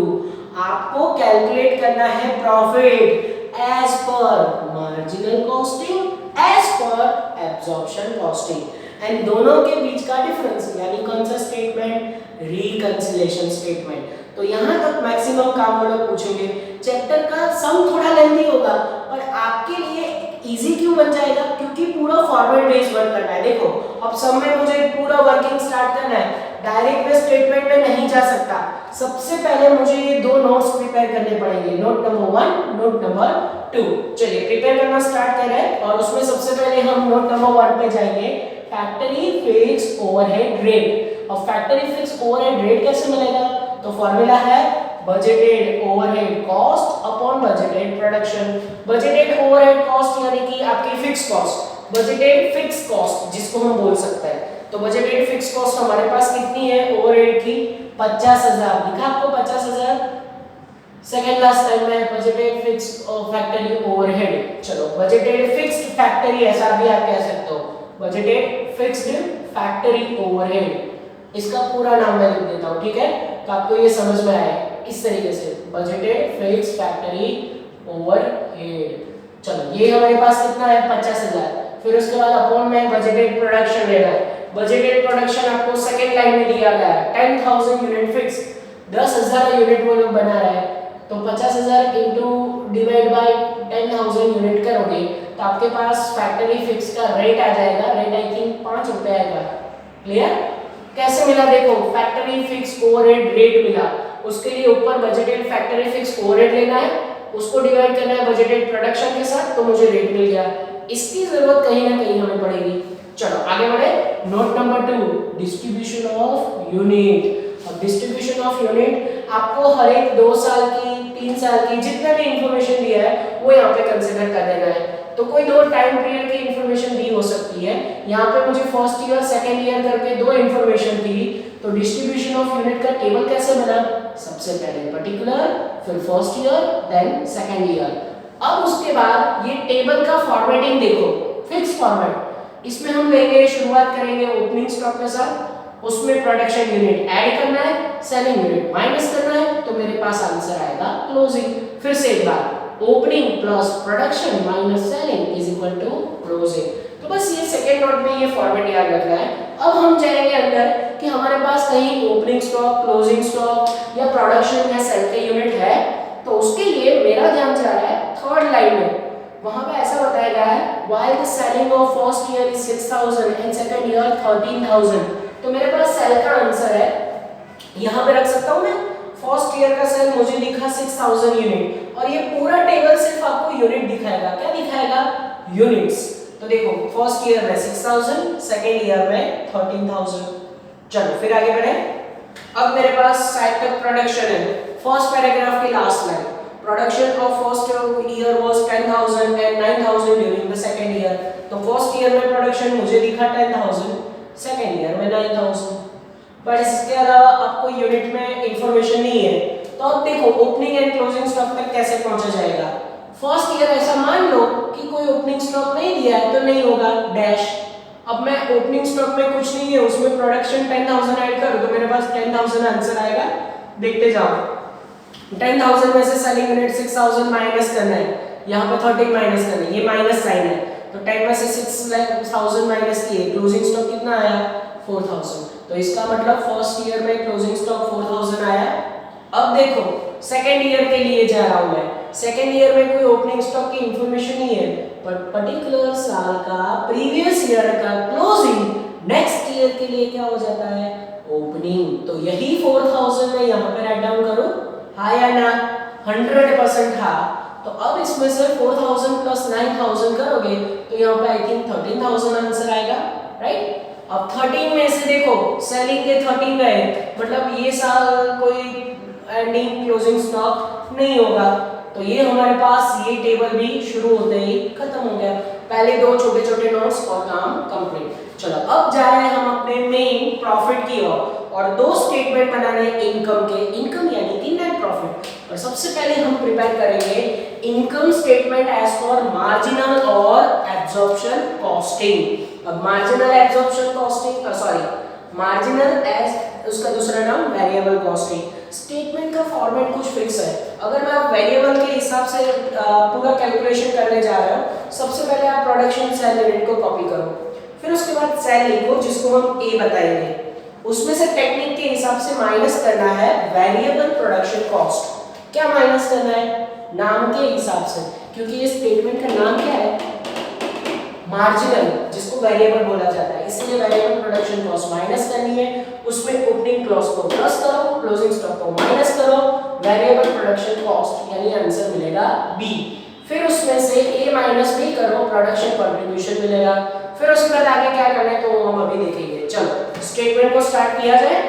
आपको कैलकुलेट करना है profit as per marginal costing, as पर एब्जॉर्प्शन कॉस्टिंग एंड दोनों के बीच का डिफरेंस, यानी कौन सा स्टेटमेंट, रिकंसिलिएशन स्टेटमेंट। तो यहाँ तक मैक्सिमम काम वो लोग पूछेंगे। चैप्टर का सम थोड़ा लेंथी होगा पर आपके लिए इजी क्यों बन जाएगा, क्योंकि पूरा फॉर्मेट बेस्ड वर्क करना है। देखो अब सम में मुझे पूरा वर्किंग स्टार्ट करना है, डायरेक्ट मैं स्टेटमेंट में नहीं जा सकता। सबसे पहले मुझे ये दो नोट्स प्रिपेयर करने पड़ेंगे, नोट नंबर 1, नोट नंबर 2। चलिए प्रिपेयर करना स्टार्ट करें और उसमें सबसे पहले हम नोट नंबर 1 पे जाएंगे, फैक्ट्री फिक्स ओवरहेड रेट। और फैक्ट्री फिक्स ओवरहेड रेट कैसे मिलेगा? तो फॉर्मूला है budgeted overhead cost upon budgeted production. Budgeted overhead cost यानी कि आपकी fix cost, budgeted fix cost जिसको हम बोल सकते हैं। तो बजटेड फिक्स कॉस्ट हमारे पास कितनी है ओवरहेड की? 50,000। लिखा आपको 50,000 सेकेंड लास्ट टाइम में बजटेड फिक्स फैक्ट्री ओवरहेड। चलो बजटेड फिक्स्ड फैक्ट्री ऐसा भी आप कह सकते हो, बजटेड फिक्स्ड फैक्ट्री ओवरहेड। इसका पूरा नाम मैं लिख देता हूँ, ठीक है, तो आपको ये समझ में आए इस तरीके से, बजटेड फिक्स्ड फैक्ट्री ओवरहेड। चलो ये हमारे पास कितना है 50,000। फिर उसके बाद अपॉन में बजटेड प्रोडक्शन लेना है। बजटेड प्रोडक्शन आपको सेकंड लाइन में दिया गया है 10,000 यूनिट फिक्स, 10,000 यूनिट वो लोग बना रहा है। तो 50,000 इनटू डिवाइड बाय 10,000 यूनिट करोगे तो आपके पास फैक्ट्री फिक्स का रेट आ जाएगा, रेट आई थिंक 5 रुपए आएगा। क्लियर? कैसे मिला देखो, फैक्ट्री फिक्स ओवरहेड रेट मिला, उसके लिए ऊपर बजटेड फैक्ट्री फिक्स ओवरहेड लेना है, उसको डिवाइड करना है बजटेड प्रोडक्शन के साथ, तो मुझे रेट मिल गया। इसकी जरूरत कहीं ना कहीं हमें पड़ेगी। चलो आगे बढ़े, note number 2, distribution of unit. अब डिस्ट्रीब्यूशन ऑफ यूनिट आपको हर एक 2 साल की, 3 साल की जितना भी इंफॉर्मेशन दिया है वो यहाँ पे कंसीडर कर देना है। तो कोई दो टाइम पीरियड की इंफॉर्मेशन दी हो सकती है, यहाँ पे मुझे फर्स्ट ईयर सेकेंड ईयर करके दो इंफॉर्मेशन दी। तो डिस्ट्रीब्यूशन ऑफ यूनिट का टेबल कैसे बना? सबसे पहले पर्टिकुलर, फिर first year, then second year. अब उसके बाद ये टेबल का फॉर्मेटिंग देखो, फिक्स फॉर्मेट। इसमें हम लेंगे, शुरुआत करेंगे ओपनिंग स्टॉक के साथ, उसमें प्रोडक्शन यूनिट ऐड करना है, सेलिंग यूनिट माइनस करना है, तो मेरे पास आंसर आएगा क्लोजिंग। फिर से एक बार, opening plus production minus selling is equal to closing. तो बस ये सेकेंड नोट में ये फॉर्मेट याद रखना है। अब हम जाएंगे अंदर कि हमारे पास कहीं ओपनिंग स्टॉक, क्लोजिंग स्टॉक या प्रोडक्शन या सेल के यूनिट है, तो उसके लिए मेरा ध्यान जा रहा है थर्ड लाइन में। वहां पे ऐसा बताया गया है while the selling of first year is 6,000 and second year 13,000। तो मेरे पास सेल का आंसर है, यहाँ पे रख सकता हूँ मैं। फर्स्ट ईयर का सेल मुझे दिखा 6,000 यूनिट, और ये पूरा टेबल सिर्फ आपको यूनिट दिखाएगा। क्या दिखाएगा? यूनिट्स। तो देखो फर्स्ट ईयर में 6,000, सेकेंड ईयर में 13,000। चलो फिर आगे बढ़े। अब मेरे पास साइड तक प्रोडक्शन है, फर्स्ट पैराग्राफ की last line, production of first year was 10,000 and 9,000 during the second year. तो फर्स्ट ईयर में प्रोडक्शन मुझे दिखा 10,000, सेकंड ईयर में 9,000। पर इसके अलावा आपको यूनिट में इंफॉर्मेशन नहीं है, तो अब देखो ओपनिंग एंड क्लोजिंग स्टॉक तक कैसे पहुंचा जाएगा। फर्स्ट ईयर ऐसा मान लो कि कोई ओपनिंग स्टॉक नहीं दिया है तो नहीं होगा डैश। अब मैं ओपनिंग स्टॉक में कुछ नहीं है, उसमें प्रोडक्शन 10,000 ऐड करूं तो मेरे पास 10,000 आंसर आएगा। देखते जाओ, 10,000 में से सेलिंग यूनिट 6,000 माइनस करना है, यहाँ पे 13 माइनस करना है, ये माइनस साइन है, तो 10 में से 6,000 माइनस किए, क्लोजिंग स्टॉक कितना आया? 4,000। तो इसका मतलब फर्स्ट ईयर में क्लोजिंग स्टॉक 4,000 आया। अब देखो सेकेंड ईयर के लिए जा रहा हूं मैं, सेकेंड ईयर में कोई ओपनिंग स्टॉक की इंफॉर्मेशन नहीं है, पर पर्टिकुलर साल का, प्रीवियस ईयर का क्लोजिंग नेक्स्ट ईयर के लिए क्या हो जाता है? ओपनिंग। तो यही 4,000 में यहाँ पे राइट डाउन करो, हाँ या ना? 100% हाँ। तो अब इसमें से 4,000 प्लस 9,000 करोगे तो यहाँ पे आई थिंक 13,000 आंसर आएगा, राइट? अब 13 में से देखो सेलिंग के 13 गए, मतलब ये साल कोई एंडिंग क्लोजिंग स्टॉक नहीं होगा, तो ये हमारे पास ये टेबल भी शुरू होते ही खत्म हो गया। पहले दो छोटे छोटे नोट्स और काम कंप्लीट। चलो अब जा रहे हैं हम अपने मेन प्रॉफिट की ओर, और दो स्टेटमेंट बनाने इनकम के, इनकम यानी कि नेट प्रॉफिट। और सबसे पहले हम प्रिपेयर करेंगे income statement as per marginal और एब्जॉर्प्शन कॉस्टिंग। अब marginal absorption costing, sorry marginal as उसका दूसरा नाम वेरिएबल कॉस्टिंग। स्टेटमेंट का फॉर्मेट कुछ फिक्स है, अगर मैं आप वेरिएबल के हिसाब से पूरा कैलकुलेशन करने जा रहा हूँ, सबसे पहले आप प्रोडक्शन सेल यूनिट को कॉपी करो, फिर उसके बाद सेल लिखो जिसको हम ए बताएंगे, उसमें से टेक्निक के हिसाब से माइनस करना है वेरिएबल प्रोडक्शन कॉस्ट। क्या माइनस करना है? नाम के हिसाब से, क्योंकि ये स्टेटमेंट का नाम क्या है? मार्जिनल जिसको वेरिएबल बोला जाता है, इसलिए वेरिएबल प्रोडक्शन कॉस्ट माइनस करनी है, उसमें ओपनिंग कॉस्ट को प्लस करो, क्लोजिंग स्टॉक को माइनस करो, वेरिएबल प्रोडक्शन कॉस्ट यानी आंसर मिलेगा बी। फिर उसमें से ए माइनस बी करो, प्रोडक्शन कंट्रीब्यूशन मिलेगा। फिर उसके बाद आगे क्या करना है तो हम अभी देखेंगे। चलो स्टेटमेंट को स्टार्ट किया जाए।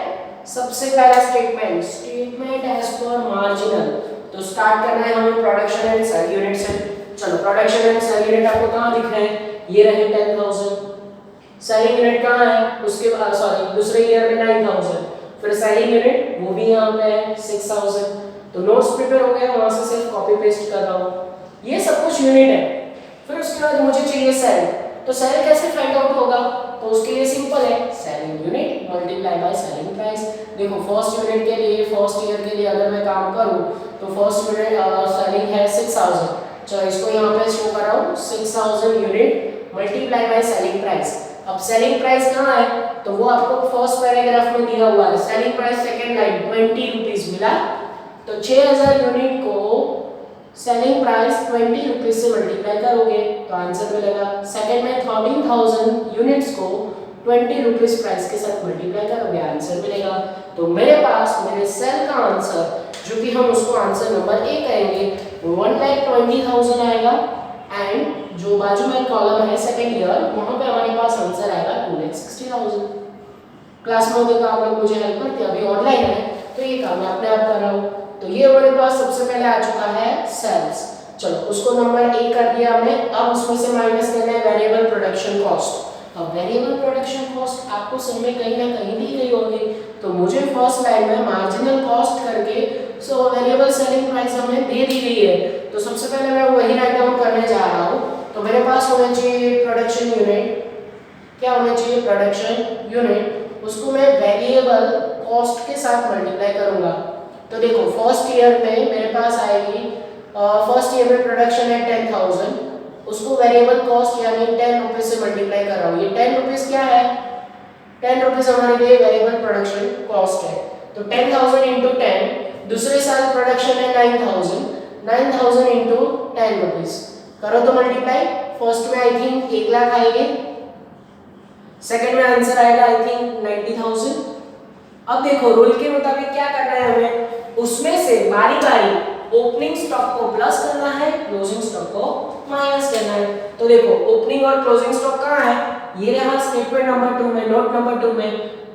सबसे पहला स्टेटमेंट एज पर मार्जिनल, तो स्टार्ट करना है हमें प्रोडक्शन एंड सेल यूनिट से। चलो प्रोडक्शन एंड सेल यूनिट आपको कहां दिख रहे हैं, ये रहे 10,000। सेलिंग यूनिट कहां है, उसके बाद सॉरी दूसरे ईयर में 9,000। फिर सेलिंग यूनिट वो भी यहां पे है 6,000। तो नोट्स प्रिपेयर हो गए, वहां से सिर्फ कॉपी पेस्ट कर रहा हूं। ये सब कुछ यूनिट है। फिर उसके बाद मुझे चाहिए सेल, तो सेल कैसे फाइंड आउट होगा, तो उसके लिए सिंपल है, selling unit multiply by selling price. देखो फर्स्ट यूनिट के लिए, फर्स्ट ईयर के लिए अगर मैं काम करूं तो फर्स्ट यूनिट सेलिंग है 6,000। चलो इसको यहाँ पे शो कर रहा हूँ 6,000 unit multiply by selling price. अब सेलिंग प्राइस कहाँ है, तो वो आपको फर्स्ट पैराग्राफ में दिया हुआ है। Selling price second line 20 rupees मिला, तो 6,000 यूनिट को सेलिंग प्राइस 20 रुपीस से मल्टीप्लाई करोगे तो आंसर मिलेगा। सेकंड में 13,000 यूनिट्स को 20 रुपीस प्राइस के साथ मल्टीप्लाई करोगे, आंसर मिलेगा। तो मेरे पास मेरे सेल का आंसर, जो कि हम उसको आंसर नंबर ए कहेंगे, 1,20,000 आएगा। एंड जो बाजू में कॉलम है सेकंड ईयर, वहां पे हमारे पास आंसर आएगा 2,60,000। क्लास में होते तो आप लोग मुझे हेल्प करते, अभी ऑनलाइन है तो ये काम मैं अपने आप कर रहा हूँ। तो ये हमारे पास सबसे पहले आ चुका है सेल्स। चलो उसको नंबर ए कर दिया हमने। अब उसमें से माइनस करना है वेरिएबल प्रोडक्शन कॉस्ट। अब वेरिएबल प्रोडक्शन कॉस्ट आपको सब में कहीं ना कहीं दी गई होगी, तो मुझे फर्स्ट लाइन में मार्जिनल कॉस्ट करके सो वेरिएबल सेलिंग प्राइस हमें दे दी गई है, तो सबसे पहले मैं वही राइट डाउन करने जा रहा हूँ। तो मेरे पास होना चाहिए प्रोडक्शन यूनिट, क्या होना चाहिए प्रोडक्शन यूनिट, उसको मैं वेरिएबल कॉस्ट के साथ मल्टीप्लाई करूंगा। तो देखो फर्स्ट ईयर में मेरे पास आएगी, फर्स्ट ईयर में प्रोडक्शन है 10,000, उसको वेरिएबल कॉस्ट यानी 10 रुपीस से मल्टीप्लाई कर रहा हूँ। ये 10 रुपीस क्या है, 10 रुपीस हमारे लिए वेरिएबल प्रोडक्शन कॉस्ट है। तो 10,000 इंटू 10, दूसरे साल प्रोडक्शन है 9,000, 9,000 इंटू 10 रुपीस करो तो मल्टीप्लाई। फर्स्ट में आई थिंक 1 लाख आएंगे, सेकंड में आंसर आएगा आई थिंक 90,000। अब देखो रूल के मुताबिक क्या करना है हमें, उसमें से बारी बारी ओपनिंग स्टॉक को प्लस करना है, क्लोजिंग स्टॉक को माइनस करना है। तो देखो ओपनिंग और क्लोजिंग स्टॉक कहाँ है, ये रहा स्टेटमेंट नंबर 2 में, नोट नंबर 2 में।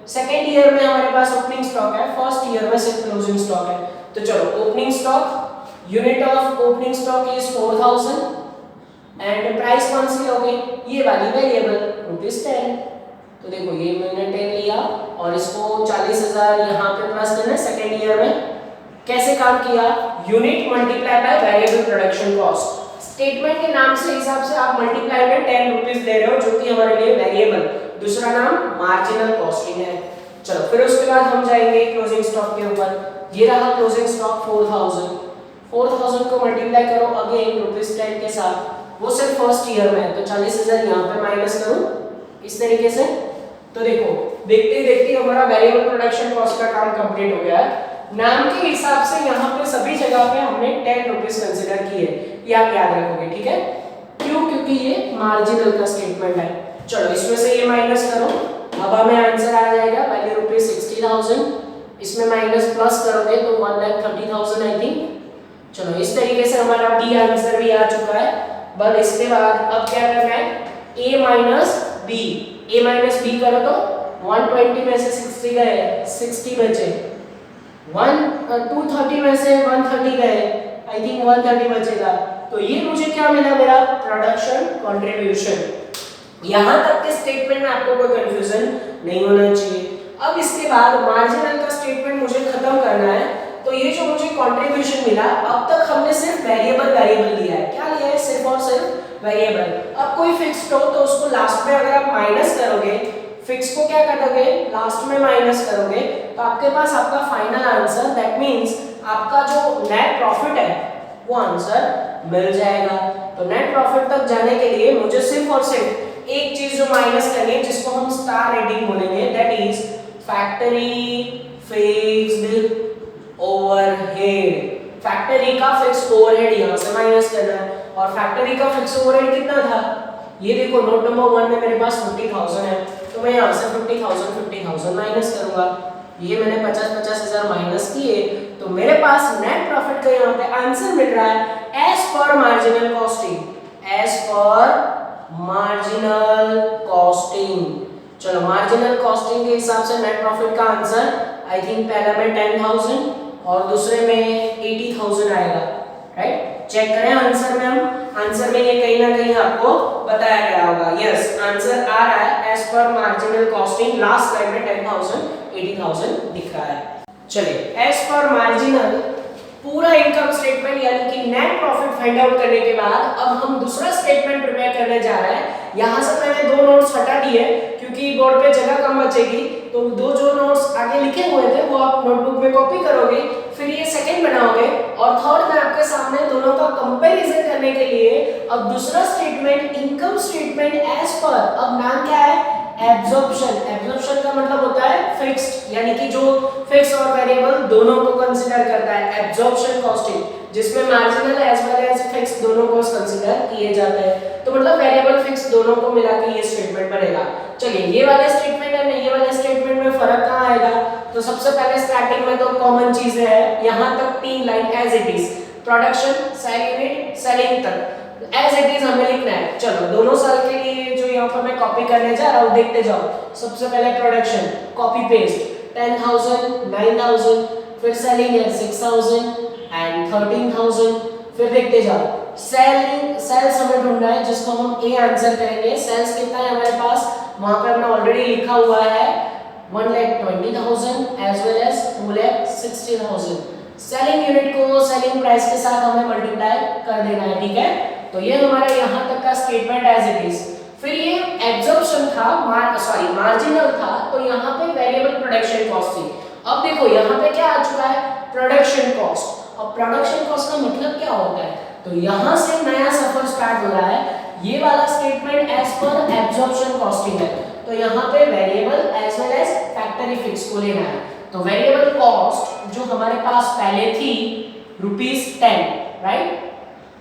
सेकेंड ईयर में हमारे पास ओपनिंग स्टॉक है, फर्स्ट ईयर में सिर्फ क्लोजिंग स्टॉक है। तो चलो opening stock, unit of opening stock is 4,000 and price कौन सी होगी, ये वाली वेरिएबल ₹10। तो देखो ये मैंने 10 लिया और इसको 40,000 यहाँ पे प्लस करना है सेकेंड ईयर में। कैसे काम किया, unit multiply by variable production cost. Statement के नाम से हिसाब से आप मल्टीप्लाई में 10 रुपीस दे रहे हो, जो कि हमारे लिए वेरिएबल, दूसरा नाम मार्जिनल कॉस्टिंग है। चलो फिर उसके बाद हम जाएंगे क्लोजिंग स्टॉक के ऊपर। ये रहा क्लोजिंग स्टॉक 4,000 को मल्टीप्लाई करो अगेन ₹10 के साथ, वो सिर्फ फर्स्ट ईयर में है, तो 40,000 यहाँ पे माइनस करूँ इस तरीके से। तो देखो देखते देखते हमारा वेरिएबल प्रोडक्शन कॉस्ट का काम कंप्लीट हो गया है। नाम के हिसाब से यहाँ पे सभी जगह पे हमने 10 रुपीस कंसिडर किए, ये आप याद रखोगे, ठीक है। क्यों, क्योंकि ये मार्जिनल का स्टेटमेंट है। चलो इसमें से ये माइनस करो, अब हमें आंसर आ जाएगा वैल्यू ₹60,000। इसमें माइनस प्लस करोगे तो 1,30,000 आई थिंक। चलो इस तरीके से हमारा डी आंसर भी आ चुका है। बस इसके बाद अब क्या करना है, a minus B, a minus B करो तो 120 में से 60 गए, 60 बचे, 230 में से 130 गए, आई थिंक 130 बचेगा। तो ये मुझे क्या मिला, मेरा प्रोडक्शन कंट्रीब्यूशन। यहाँ तक के स्टेटमेंट में आपको कोई कंफ्यूजन नहीं होना चाहिए। अब इसके बाद मार्जिनल का स्टेटमेंट मुझे खत्म करना है, तो ये जो मुझे कंट्रीब्यूशन मिला, अब तक हमने सिर्फ वेरिएबल लिया है। क्या लिया है, सिर्फ और सिर्फ वेरिएबल। अब कोई फिक्स्ड हो तो उसको लास्ट में अगर आप माइनस करोगे, फिक्स को क्या करोगे लास्ट में माइनस करोगे, तो आपके पास आपका फाइनल आंसर, दैट मींस आपका जो नेट प्रॉफिट है वो आंसर मिल जाएगा। तो नेट प्रॉफिट तक जाने के लिए मुझे सिर्फ और सिर्फ एक चीज जो माइनस करनी है, जिसको हम स्टार रेटिंग बोलेंगे, that is factory fixed overhead. Factory का फिक्स ओवरहेड यहां से माइनस करना है, और फैक्टरी का फिक्स ओवरहेड कितना था, ये देखो नोट नंबर 1 में मेरे पास 50,000 है, तो मैं यहाँ से 50,000 माइनस करूंगा। ये मैंने 50,000 माइनस किए, तो मेरे पास नेट प्रॉफिट का यहाँ पे आंसर मिल रहा है as per marginal costing, as per marginal costing. चलो मार्जिनल कॉस्टिंग के हिसाब से नेट प्रॉफिट का आंसर आई थिंक पहला में 10,000 और दूसरे में 80,000 आएगा, राइट। चेक करें आंसर में, हम आंसर में ये कहीं ना कहीं आपको बताया गया होगा। यस, आंसर आ रहा है as per marginal costing, last line में 10,000 80,000 दिख रहा है। चलिए एज पर मार्जिनल पूरा इनकम स्टेटमेंट यानी कि नेट प्रॉफिट फाइंड आउट करने के बाद अब हम दूसरा स्टेटमेंट प्रिपेयर करने जा रहे हैं। यहाँ से मैंने 2 नोट्स हटा दिए क्योंकि बोर्ड पे जगह कम बचेगी, तो 2 जो नोट्स आगे लिखे हुए थे वो आप नोटबुक में कॉपी करोगे, फिर ये सेकंड बनाओगे और थर्ड में आपके सामने दोनों का कंपैरिजन करने के लिए अब दूसरा स्टेटमेंट इनकम स्टेटमेंट एज पर, अब नाम क्या है, एब्जॉर्प्शन। एब्जॉर्प्शन का मतलब होता है फिक्स्ड, यानी कि जो फिक्स और वेरिएबल दोनों को कंसीडर करता है, एब्जॉर्प्शन कॉस्टिंग, जिसमें marginal as well as fix दोनों को कंसीडर किए जाते हैं। तो मतलब वेरिएबल फिक्स दोनों को मिला के ये स्टेटमेंट बनेगा। चलिए ये वाले स्टेटमेंट और ये वाले स्टेटमेंट में फर्क कहाँ आएगा, तो सबसे पहले स्टार्टिंग में तो कॉमन चीजें हैं, यहाँ तक 3 line as it is, production, sell unit, selling तक एज इट इज हमें लिखना है। चलो दोनों साल के लिए जो यहाँ पर मैं कॉपी करने जा रहा हूँ देखते जाओ। सबसे पहले प्रोडक्शन कॉपी पेस्ट 10,000 9,000, फिर सेलिंग है 6,000 एंड 13,000, फिर देखते जाओ। सेल्स हमें ढूंढना है जिसको हम ए आंसर करेंगे। सेल्स कितना है हमारे पास, वहां पे हमने ऑलरेडी लिखा हुआ है 1,20,000 as well as 2,60,000। Selling unit को सेलिंग प्राइस के साथ हमें मल्टीप्लाई कर देना है, ठीक है। तो ये हमारा यहाँ तक का स्टेटमेंट एज इट इज। फिर ये एब्जॉर्प्शन था, मार्जिनल था, तो यहाँ पे वेरिएबल प्रोडक्शन कॉस्ट थी। अब देखो यहाँ पे क्या आ चुका है, प्रोडक्शन कॉस्ट। अब प्रोडक्शन कॉस्ट का मतलब क्या होता है, तो यहाँ से नया सफर स्टार्ट हो रहा है। ये वाला स्टेटमेंट एज पर एब्जॉर्प्शन कॉस्टिंग है, तो यहाँ पे variable as well as factory fix को लेना है। तो वेरिएबल कॉस्ट जो हमारे पास पहले थी ₹10, राइट।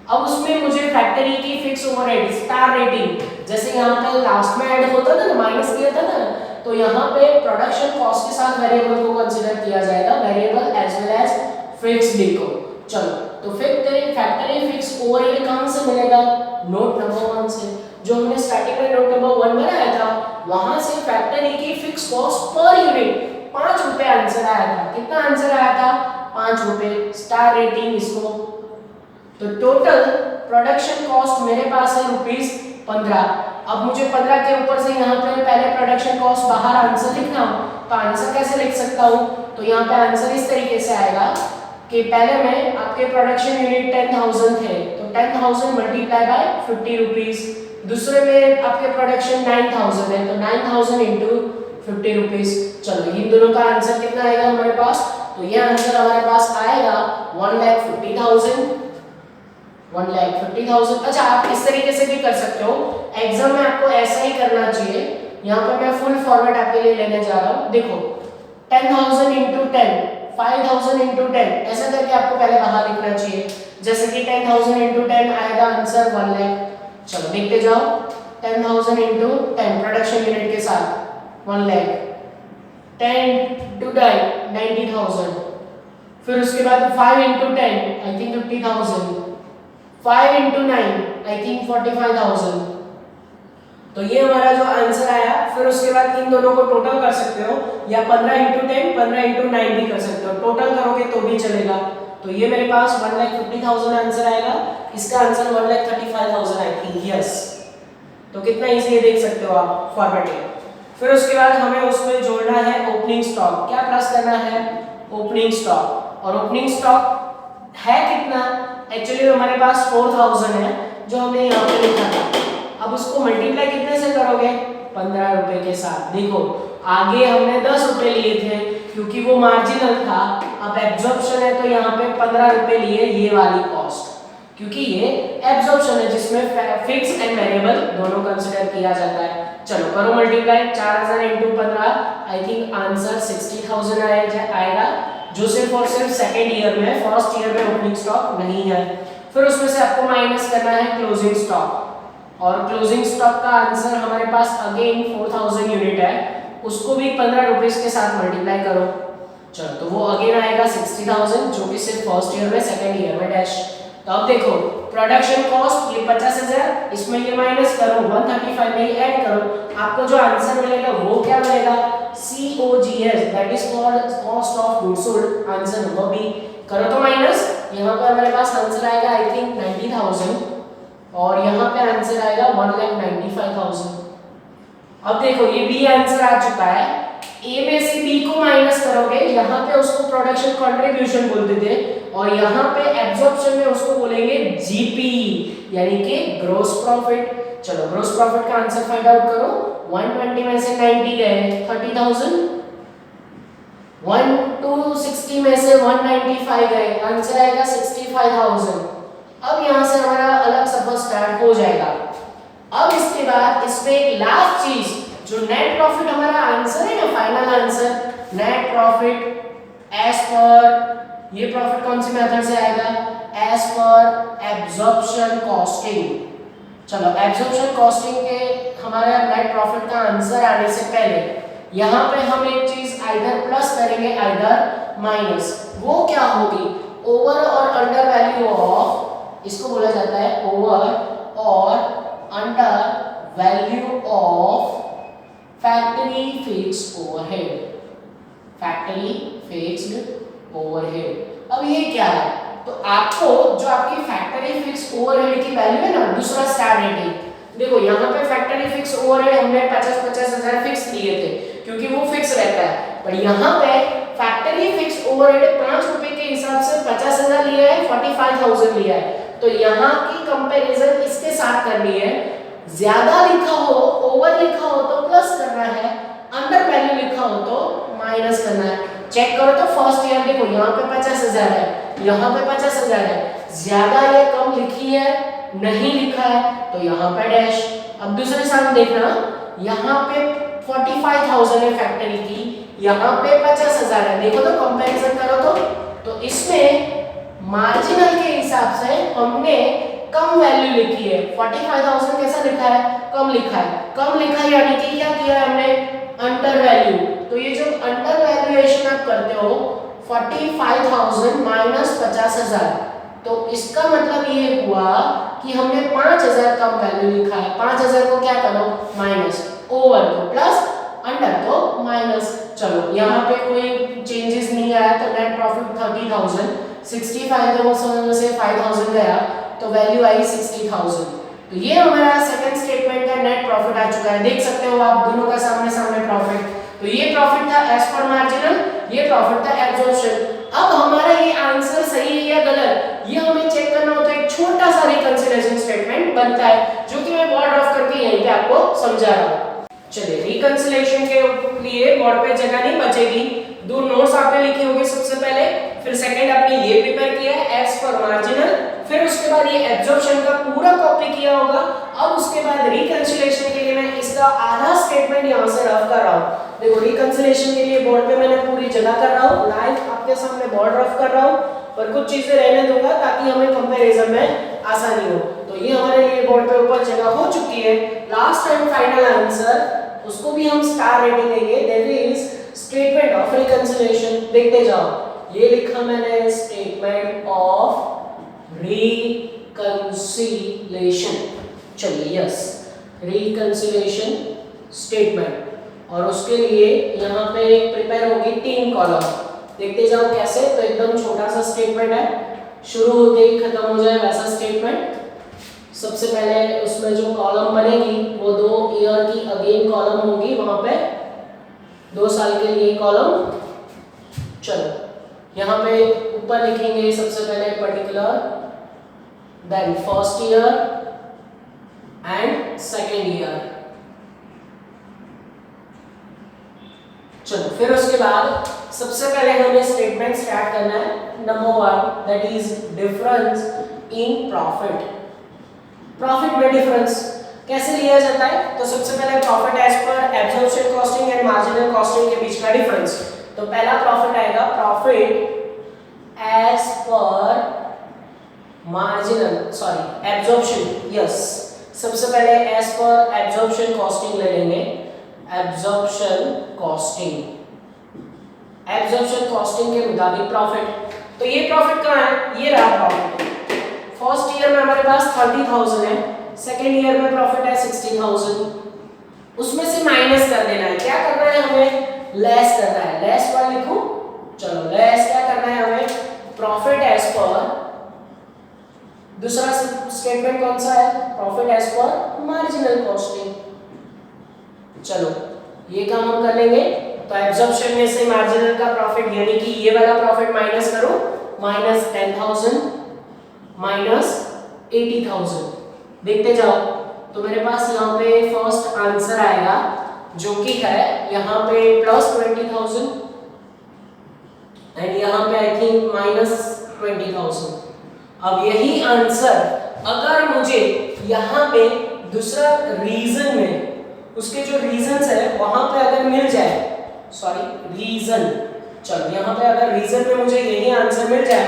अब उसमें मुझे फैक्टरी की फिक्स ओवरहेड स्टार रेटिंग, जैसे यहाँ पे लास्ट में ऐड होता था ना, माइनस किया था ना, तो यहाँ पे प्रोडक्शन कॉस्ट के साथ वेरिएबल को कंसीडर किया जाएगा, variable as well as fix लिखो। चलो तो फैक्टरी फिक्स ओवरहेड कहाँ से मिलेगा, नोट नंबर 1 से, जो हमने स्टार्टिंग में नोट नंबर 1 बनाया था, वहां से फैक्टरी की फिक्स कॉस्ट पर यूनिट 5 रुपए आंसर आया था। कितना आंसर आया था, 5 रुपए, स्टार रेटिंग इसको। तो टोटल प्रोडक्शन कॉस्ट मेरे पास है ₹15। अब मुझे 15 के ऊपर से यहाँ पे पहले प्रोडक्शन कॉस्ट बाहर आंसर लिखना हो, तो आंसर कैसे लिख सकता हूँ, तो यहाँ पे आंसर इस तरीके से आएगा कि पहले में आपके प्रोडक्शन यूनिट 10,000 थे, तो 10,000 मल्टीप्लाई बाय ₹50। दूसरे में आपके प्रोडक्शन 9,000 है, तो 9,000 इंटू ₹50। चलो इन दोनों का आंसर कितना आएगा हमारे पास, तो ये आंसर हमारे पास आएगा 1,50,000। 1,50,000। अच्छा आप इस तरीके से भी कर सकते हो, एग्जाम में आपको ऐसा ही करना चाहिए। यहाँ पर मैं फुल फॉर्मेट आपके लिए लेने जा रहा हूँ। देखो 10,000 इंटू 10, 5,000 इंटू 10, ऐसा करके आपको पहले बाहर लिखना चाहिए। जैसे कि 10,000 इंटू 10 आएगा आंसर 1 लाख। चलो देखते जाओ, 10,000 इंटू 10 प्रोडक्शन यूनिट के साथ 1 लाख, 10 टू 90,000। फिर उसके बाद 5 into 10 I think 50,000, 5 into 9 I think 45,000। तो ये हमारा जो आंसर आया। फिर उसके बाद इन दोनों को टोटल कर सकते हो, या 15 इंटू 10 15 इंटू 9 भी कर सकते हो, टोटल करोगे तो भी चलेगा। तो ये मेरे पास 1,50,000 आंसर आएगा, इसका आंसर 1,35,000 आई थिंक, यस। तो कितना इजी है देख सकते हो आप फॉर्मेटिंग। फिर उसके बाद हमें उसमें जोड़ना है ओपनिंग स्टॉक। क्या प्लस करना है, ओपनिंग स्टॉक। और ओपनिंग स्टॉक है कितना, एक्चुअली हमारे पास 4,000 है जो हमने यहाँ पे लिखा था। अब उसको मल्टीप्लाई कितने से करोगे, 15 रुपए के साथ। देखो आगे हमने 10 रुपए लिए थे क्योंकि वो मार्जिनल था, अब एब्जॉर्प्शन है तो यहाँ पे 15 रुपए लिए ये वाली कॉस्ट, क्योंकि ये एब्जॉर्प्शन है जिसमें फिक्स एंड वेरिएबल दोनों कंसीडर किया जाता है। चलो करो multiply, 4,000 into 15 I think answer 60,000 आएगा, जो सिर्फ और सिर्फ सेकेंड ईयर में, फर्स्ट ईयर में ओपनिंग स्टॉक नहीं है। फिर उसमें से आपको माइनस करना है क्लोजिंग स्टॉक। और क्लोजिंग स्टॉक का आंसर हमारे पास अगेन 4000 यूनिट है, उसको भी 15 रुपीस के साथ मल्टीप्लाई करो। चलो तो वो अगेन आएगा 60,000 जो कि सिर्फ फर्स्ट ईयर में, सेकंड ईयर में डैश। तो अब देखो प्रोडक्शन कॉस्ट ये 50,000, इसमें ये माइनस करो 135 में ऐड करो, आपको जो आंसर मिलेगा वो क्या मिलेगा, COGS that is called cost of goods sold, answer number B. करो तो माइनस, यहाँ पर हमारे पास आंसर आएगा आई थिंक 90,000 और यहाँ पे आंसर आएगा 1,95,000। अब देखो ये बी आंसर आ चुका है, ए में से बी को माइनस करोगे, यहाँ पे उसको प्रोडक्शन कंट्रीब्यूशन बोलते थे और यहाँ पे एब्जॉर्प्शन में उसको बोलेंगे जीपी यानी कि ग्रॉस प्रॉफिट। चलो ग्रॉस प्रॉफिट का आंसर फाइंड आउट करो, 120 में से 90 गए 30,000, 1 to 60 में से 195 गए, आंसर आएगा 65,000। अब यहाँ से हमारा अलग सफर स्टार्ट हो जाएगा। अब इसके बाद इसमें एक लास्ट चीज जो नेट प्रॉफिट हमारा आंसर है ना, final answer net profit as per, ये प्रॉफिट कौन सी मेथड से आएगा, एज पर एब्जॉर्प्शन कॉस्टिंग। चलो एब्जॉर्प्शन कॉस्टिंग के हमारा नेट प्रॉफिट का आंसर आने से पहले यहाँ पे हम एक चीज आइदर प्लस करेंगे आइदर माइनस, वो क्या होगी, ओवर और अंडर वैल्यू ऑफ, इसको बोला जाता है ओवर और under value of factory fixed overhead, factory fixed overhead. अब ये क्या है, तो आपको जो आपकी फैक्ट्री फिक्स्ड ओवरहेड की वैल्यू है ना, दूसरा स्टार रेटिंग, देखो यहाँ पे फैक्ट्री फिक्स्ड ओवरहेड हमने 50,000 फिक्स लिए थे क्योंकि वो फिक्स रहता है, पर यहाँ पे फैक्ट्री फिक्स्ड ओवरहेड 5 रुपए के हिसाब से 50,000 लिया है, 45,000 लिया है। तो यहाँ की कंपैरिजन इसके साथ करनी है, ज्यादा लिखा हो ओवर लिखा हो तो प्लस करना है, अंडर वैल्यू लिखा हो तो माइनस करना है। चेक करो तो फर्स्ट ईयर देखो यहाँ पे 50,000 है, यहाँ पे 50,000 है, ज्यादा या कम लिखी है, नहीं लिखा है तो यहाँ पे डैश। अब दूसरे साल देखना, यहाँ पे 45,000 है फैक्ट्री की, यहाँ पे 50,000 है, देखो तो कंपैरिजन करो तो इसमें मार्जिनल के हिसाब से हमने कम वैल्यू लिखी है, 45,000 कैसा लिखा है, कम लिखा है, कम लिखा है यानी कि क्या किया है हमने, अंडर वैल्यू। तो ये जो अंडर वैल्यूएशन आप करते हो 45,000 माइनस 50,000, तो इसका मतलब ये हुआ कि हमने 5,000 कम वैल्यू लिखा है, 5,000 को क्या करो माइनस, ओवर को प्लस अंडर को माइनस। चलो यहाँ पे कोई चेंजेस नहीं आया तो नेट प्रॉफिट 30,000, 65,000 से 5,000 गया तो वैल्यू आई 60,000। तो ये हमारा सेकंड स्टेटमेंट का नेट प्रॉफिट आ चुका है, देख सकते हो आप दोनों का सामने सामने प्रॉफिट। तो ये प्रॉफिट था एज पर मार्जिनल, ये प्रॉफिट था एब्जॉर्प्शन। अब हमारा ये आंसर सही है या गलत, ये हमें चेक करना हो तो एक छोटा सा रिकंसिलिएशन स्टेटमेंट बनता है जो कि मैं बोर्ड ऑफ करके यहीं पे आपको समझा रहा हूँ। चलिए रिकंसिलिएशन के लिए बोर्ड पे जगह नहीं बचेगी, दो नोट्स आपने लिखे होंगे सबसे पहले, फिर सेकंड आपने ये प्रिपेयर किया है एज पर मार्जिनल, फिर उसके बाद ये एब्जॉर्प्शन का पूरा कॉपी किया होगा। अब उसके बाद रिकंसिलिएशन के लिए मैं इसका आधा स्टेटमेंट यहाँ से रफ कर रहा हूँ। देखो रिकंसिलिएशन के लिए बोर्ड पे मैंने पूरी जगह कर रहा हूँ, लाइव आपके सामने बोर्ड रफ कर रहा हूँ, पर कुछ चीजें रहने दूंगा ताकि हमें कंपैरिजन में आसानी हो। तो ये हमारे लिए बोर्ड पे ऊपर जगह हो चुकी है। लास्ट एंड फाइनल आंसर उसको भी हम स्टार रेटिंग देंगे, that is statement of reconciliation. देखते जाओ, ये लिखा मैंने स्टेटमेंट ऑफ रिकंसिलिएशन। चलिए यस, रिकंसिलिएशन स्टेटमेंट, और उसके लिए यहाँ पे प्रिपेयर होगी 3 कॉलम। देखते जाओ कैसे, तो एकदम छोटा सा स्टेटमेंट है, शुरू होते ही खत्म हो जाए वैसा स्टेटमेंट। सबसे पहले उसमें जो कॉलम बनेगी वो 2 ईयर की अगेन कॉलम होगी, वहां पे 2 साल के लिए कॉलम। चलो यहाँ पे ऊपर लिखेंगे सबसे पहले particular, then first year and second year. चलो फिर उसके बाद सबसे पहले हमें स्टेटमेंट स्टार्ट करना है, number 1 that is difference in profit. Profit में डिफरेंस कैसे लिया जाता है, तो सबसे पहले प्रॉफिट एज पर absorption costing and marginal costing के बीच का डिफरेंस। तो पहला प्रॉफिट आएगा profit as per marginal absorption, yes सबसे पहले एज पर एब्जॉर्प्शन कॉस्टिंग ले लेंगे। एब्जॉर्प्शन कॉस्टिंग के मुताबिक प्रॉफिट, तो ये प्रॉफिट कहाँ है, ये रहा प्रॉफिट। फर्स्ट ईयर में हमारे पास 30,000 है, सेकेंड ईयर में प्रॉफिट है 60,000, उसमें से माइनस कर देना है। क्या करना है हमें, लेस करना है। लेस पर लिखूं, चलो लेस क्या करना है हमें, प्रॉफिट एज पर, दूसरा स्टेटमेंट कौन सा है, profit as per marginal costing. चलो ये काम हम कर लेंगे। तो एब्जॉर्प्शन में से मार्जिनल का प्रॉफिट यानी कि ये वाला प्रॉफिट माइनस करो, माइनस 10,000 माइनस 80,000, देखते जाओ। तो मेरे पास यहाँ पे फर्स्ट आंसर आएगा जो कि है यहाँ पे प्लस 20,000 एंड यहाँ पे आई थिंक माइनस 20,000। अब यही आंसर अगर मुझे यहाँ पे दूसरा रीजन में, उसके जो रीजंस है वहां पे अगर मिल जाए, सॉरी रीजन, चलो यहाँ पे अगर रीजन में मुझे यही आंसर मिल जाए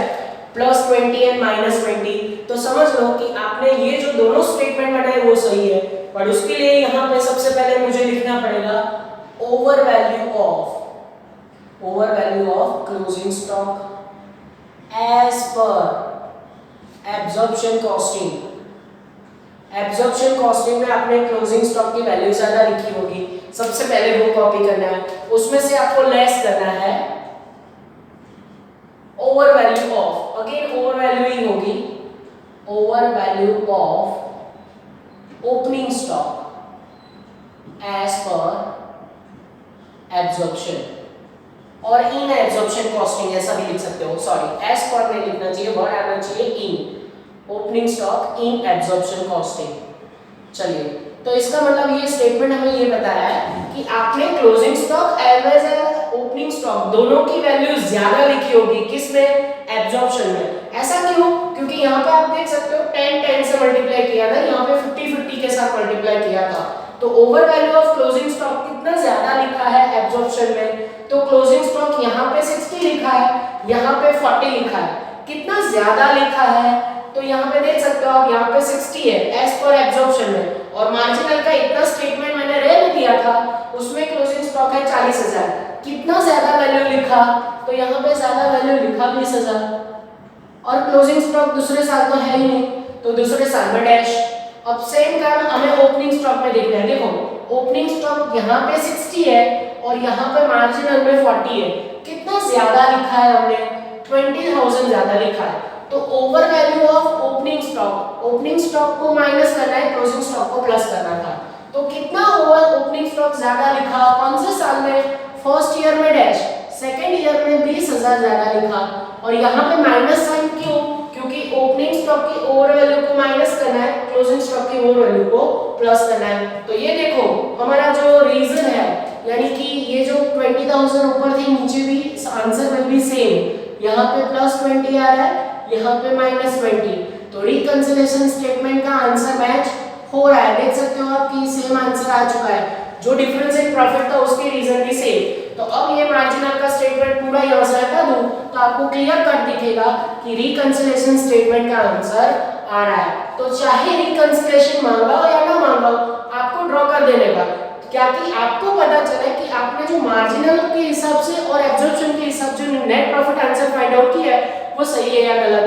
प्लस 20 एंड माइनस 20, तो समझ लो कि आपने ये जो दोनों स्टेटमेंट बनाए वो सही है। पर उसके लिए यहाँ पे सबसे पहले मुझे लिखना पड़ेगा over value of closing stock as पर एब्जॉर्प्शन कॉस्टिंग। एब्जॉर्प्शन कॉस्टिंग में आपने क्लोजिंग स्टॉक की वैल्यू ज्यादा लिखी होगी, सबसे पहले वो कॉपी करना है, उसमें से आपको लेस करना है over value of, again over value ही होगी, over value of opening stock as पर एब्जॉर्प्शन, और इन एब्जॉर्प्शन कॉस्टिंग ऐसा भी लिख सकते हो, सॉरी एज पर नहीं लिखना चाहिए, वर्ड आना चाहिए in, opening stock in absorption costing. चलिए, तो इसका मतलब ये स्टेटमेंट हमें ये बताया है कि आपने closing stock average opening stock दोनों की वैल्यू ज्यादा लिखी होगी, किसमें, एब्जॉर्प्शन में। ऐसा क्यों, क्योंकि यहाँ पे आप देख सकते हो 10 से मल्टीप्लाई किया था, यहाँ पे 50 के साथ मल्टीप्लाई किया था। तो over value of closing stock कितना ज्यादा लिखा है एब्जॉर्प्शन में, तो क्लोजिंग स्टॉक यहाँ पे 60 लिखा है, यहाँ पे 40 लिखा है, कितना ज्यादा लिखा है, तो यहाँ पे देख सकते हो आप, यहाँ पे 60 है एज पर एब्जॉर्प्शन में, और मार्जिनल का इतना स्टेटमेंट मैंने रेल दिया था, उसमें क्लोजिंग स्टॉक है 40,000, कितना ज्यादा वैल्यू लिखा, तो यहाँ पे ज्यादा वैल्यू लिखा 20,000, और क्लोजिंग स्टॉक दूसरे साल तो है ही नहीं, तो दूसरे साल में डैश। अब सेम काम हमें ओपनिंग स्टॉक में देखना है। देखो ओपनिंग स्टॉक यहाँ पे 60 है और यहाँ पे मार्जिनल में 40 है, कितना ज्यादा लिखा है हमने, 20,000 ज्यादा लिखा है। तो over value of opening stock को माइनस करना है, क्लोजिंग स्टॉक को प्लस करना था, तो कितना ओवर ओपनिंग स्टॉक ज्यादा लिखा, कौन से साल में, फर्स्ट ईयर में डैश, सेकेंड ईयर में 20,000 ज्यादा लिखा। और यहाँ पे माइनस साइन क्यों, क्योंकि ओपनिंग स्टॉक की ओवर वैल्यू को माइनस करना है, क्लोजिंग स्टॉक की ओवर वैल्यू को प्लस करना है। तो ये देखो हमारा जो रीजन है, यानी कि ये जो 20,000 ऊपर थी, नीचे भी आंसर में भी सेम, यहाँ पे प्लस 20 आ रहा है, यहाँ पे माइनस 20, तो रिकंसिलिएशन स्टेटमेंट का आंसर मैच हो रहा है। देख सकते हो आप कि सेम आंसर आ चुका है, जो डिफरेंस इन प्रॉफिट था उसकी रीजन भी सेम। तो अब ये मार्जिनल का स्टेटमेंट पूरा यहाँ से हटा दूं तो आपको क्लियर कट दिखेगा कि रिकंसिलिएशन स्टेटमेंट का आंसर आ रहा है। तो चाहे रिकंसिलिएशन मांगा हो या ना मांगा हो, आपको ड्रॉ कर देने का, क्या कि आपको पता चले कि आपने जो मार्जिनल के हिसाब से और एब्जॉर्प्शन के हिसाब से net profit answer find out किया है वो सही है या गलत।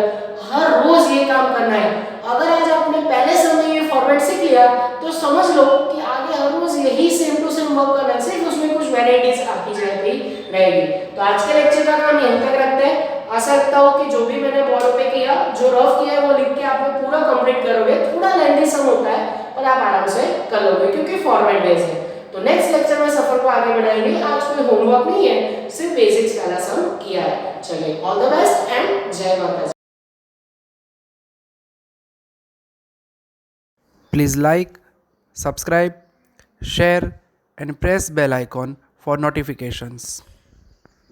हर रोज ये काम करना है। अगर आज आपने पहले समय ये फॉर्मेट सीख लिया तो समझ लो कि आगे हर रोज यही सेम टू सेम वर्क करना है, सिर्फ उसमें कुछ वेराइटीज आती जाती रहेगी। तो आज के लेक्चर का काम यहीं तक रखते हैं। आशा रखता हूँ कि जो भी मैंने बोर्ड पे किया, जो रफ किया है वो लिख के आप लोग पूरा कंप्लीट करोगे। थोड़ा लेंथी सम होता है पर आप आराम से कर लोगे क्योंकि फॉर्मेट बेस्ड है। तो नेक्स्ट लेक्चर में सफर को आगे बढ़ाएंगे। आज कोई होमवर्क नहीं है, सिर्फ बेसिक्स वाला सम किया है। चलिए, ऑल द बेस्ट एंड जय माता दी। Please like, subscribe, share and press bell icon for notifications.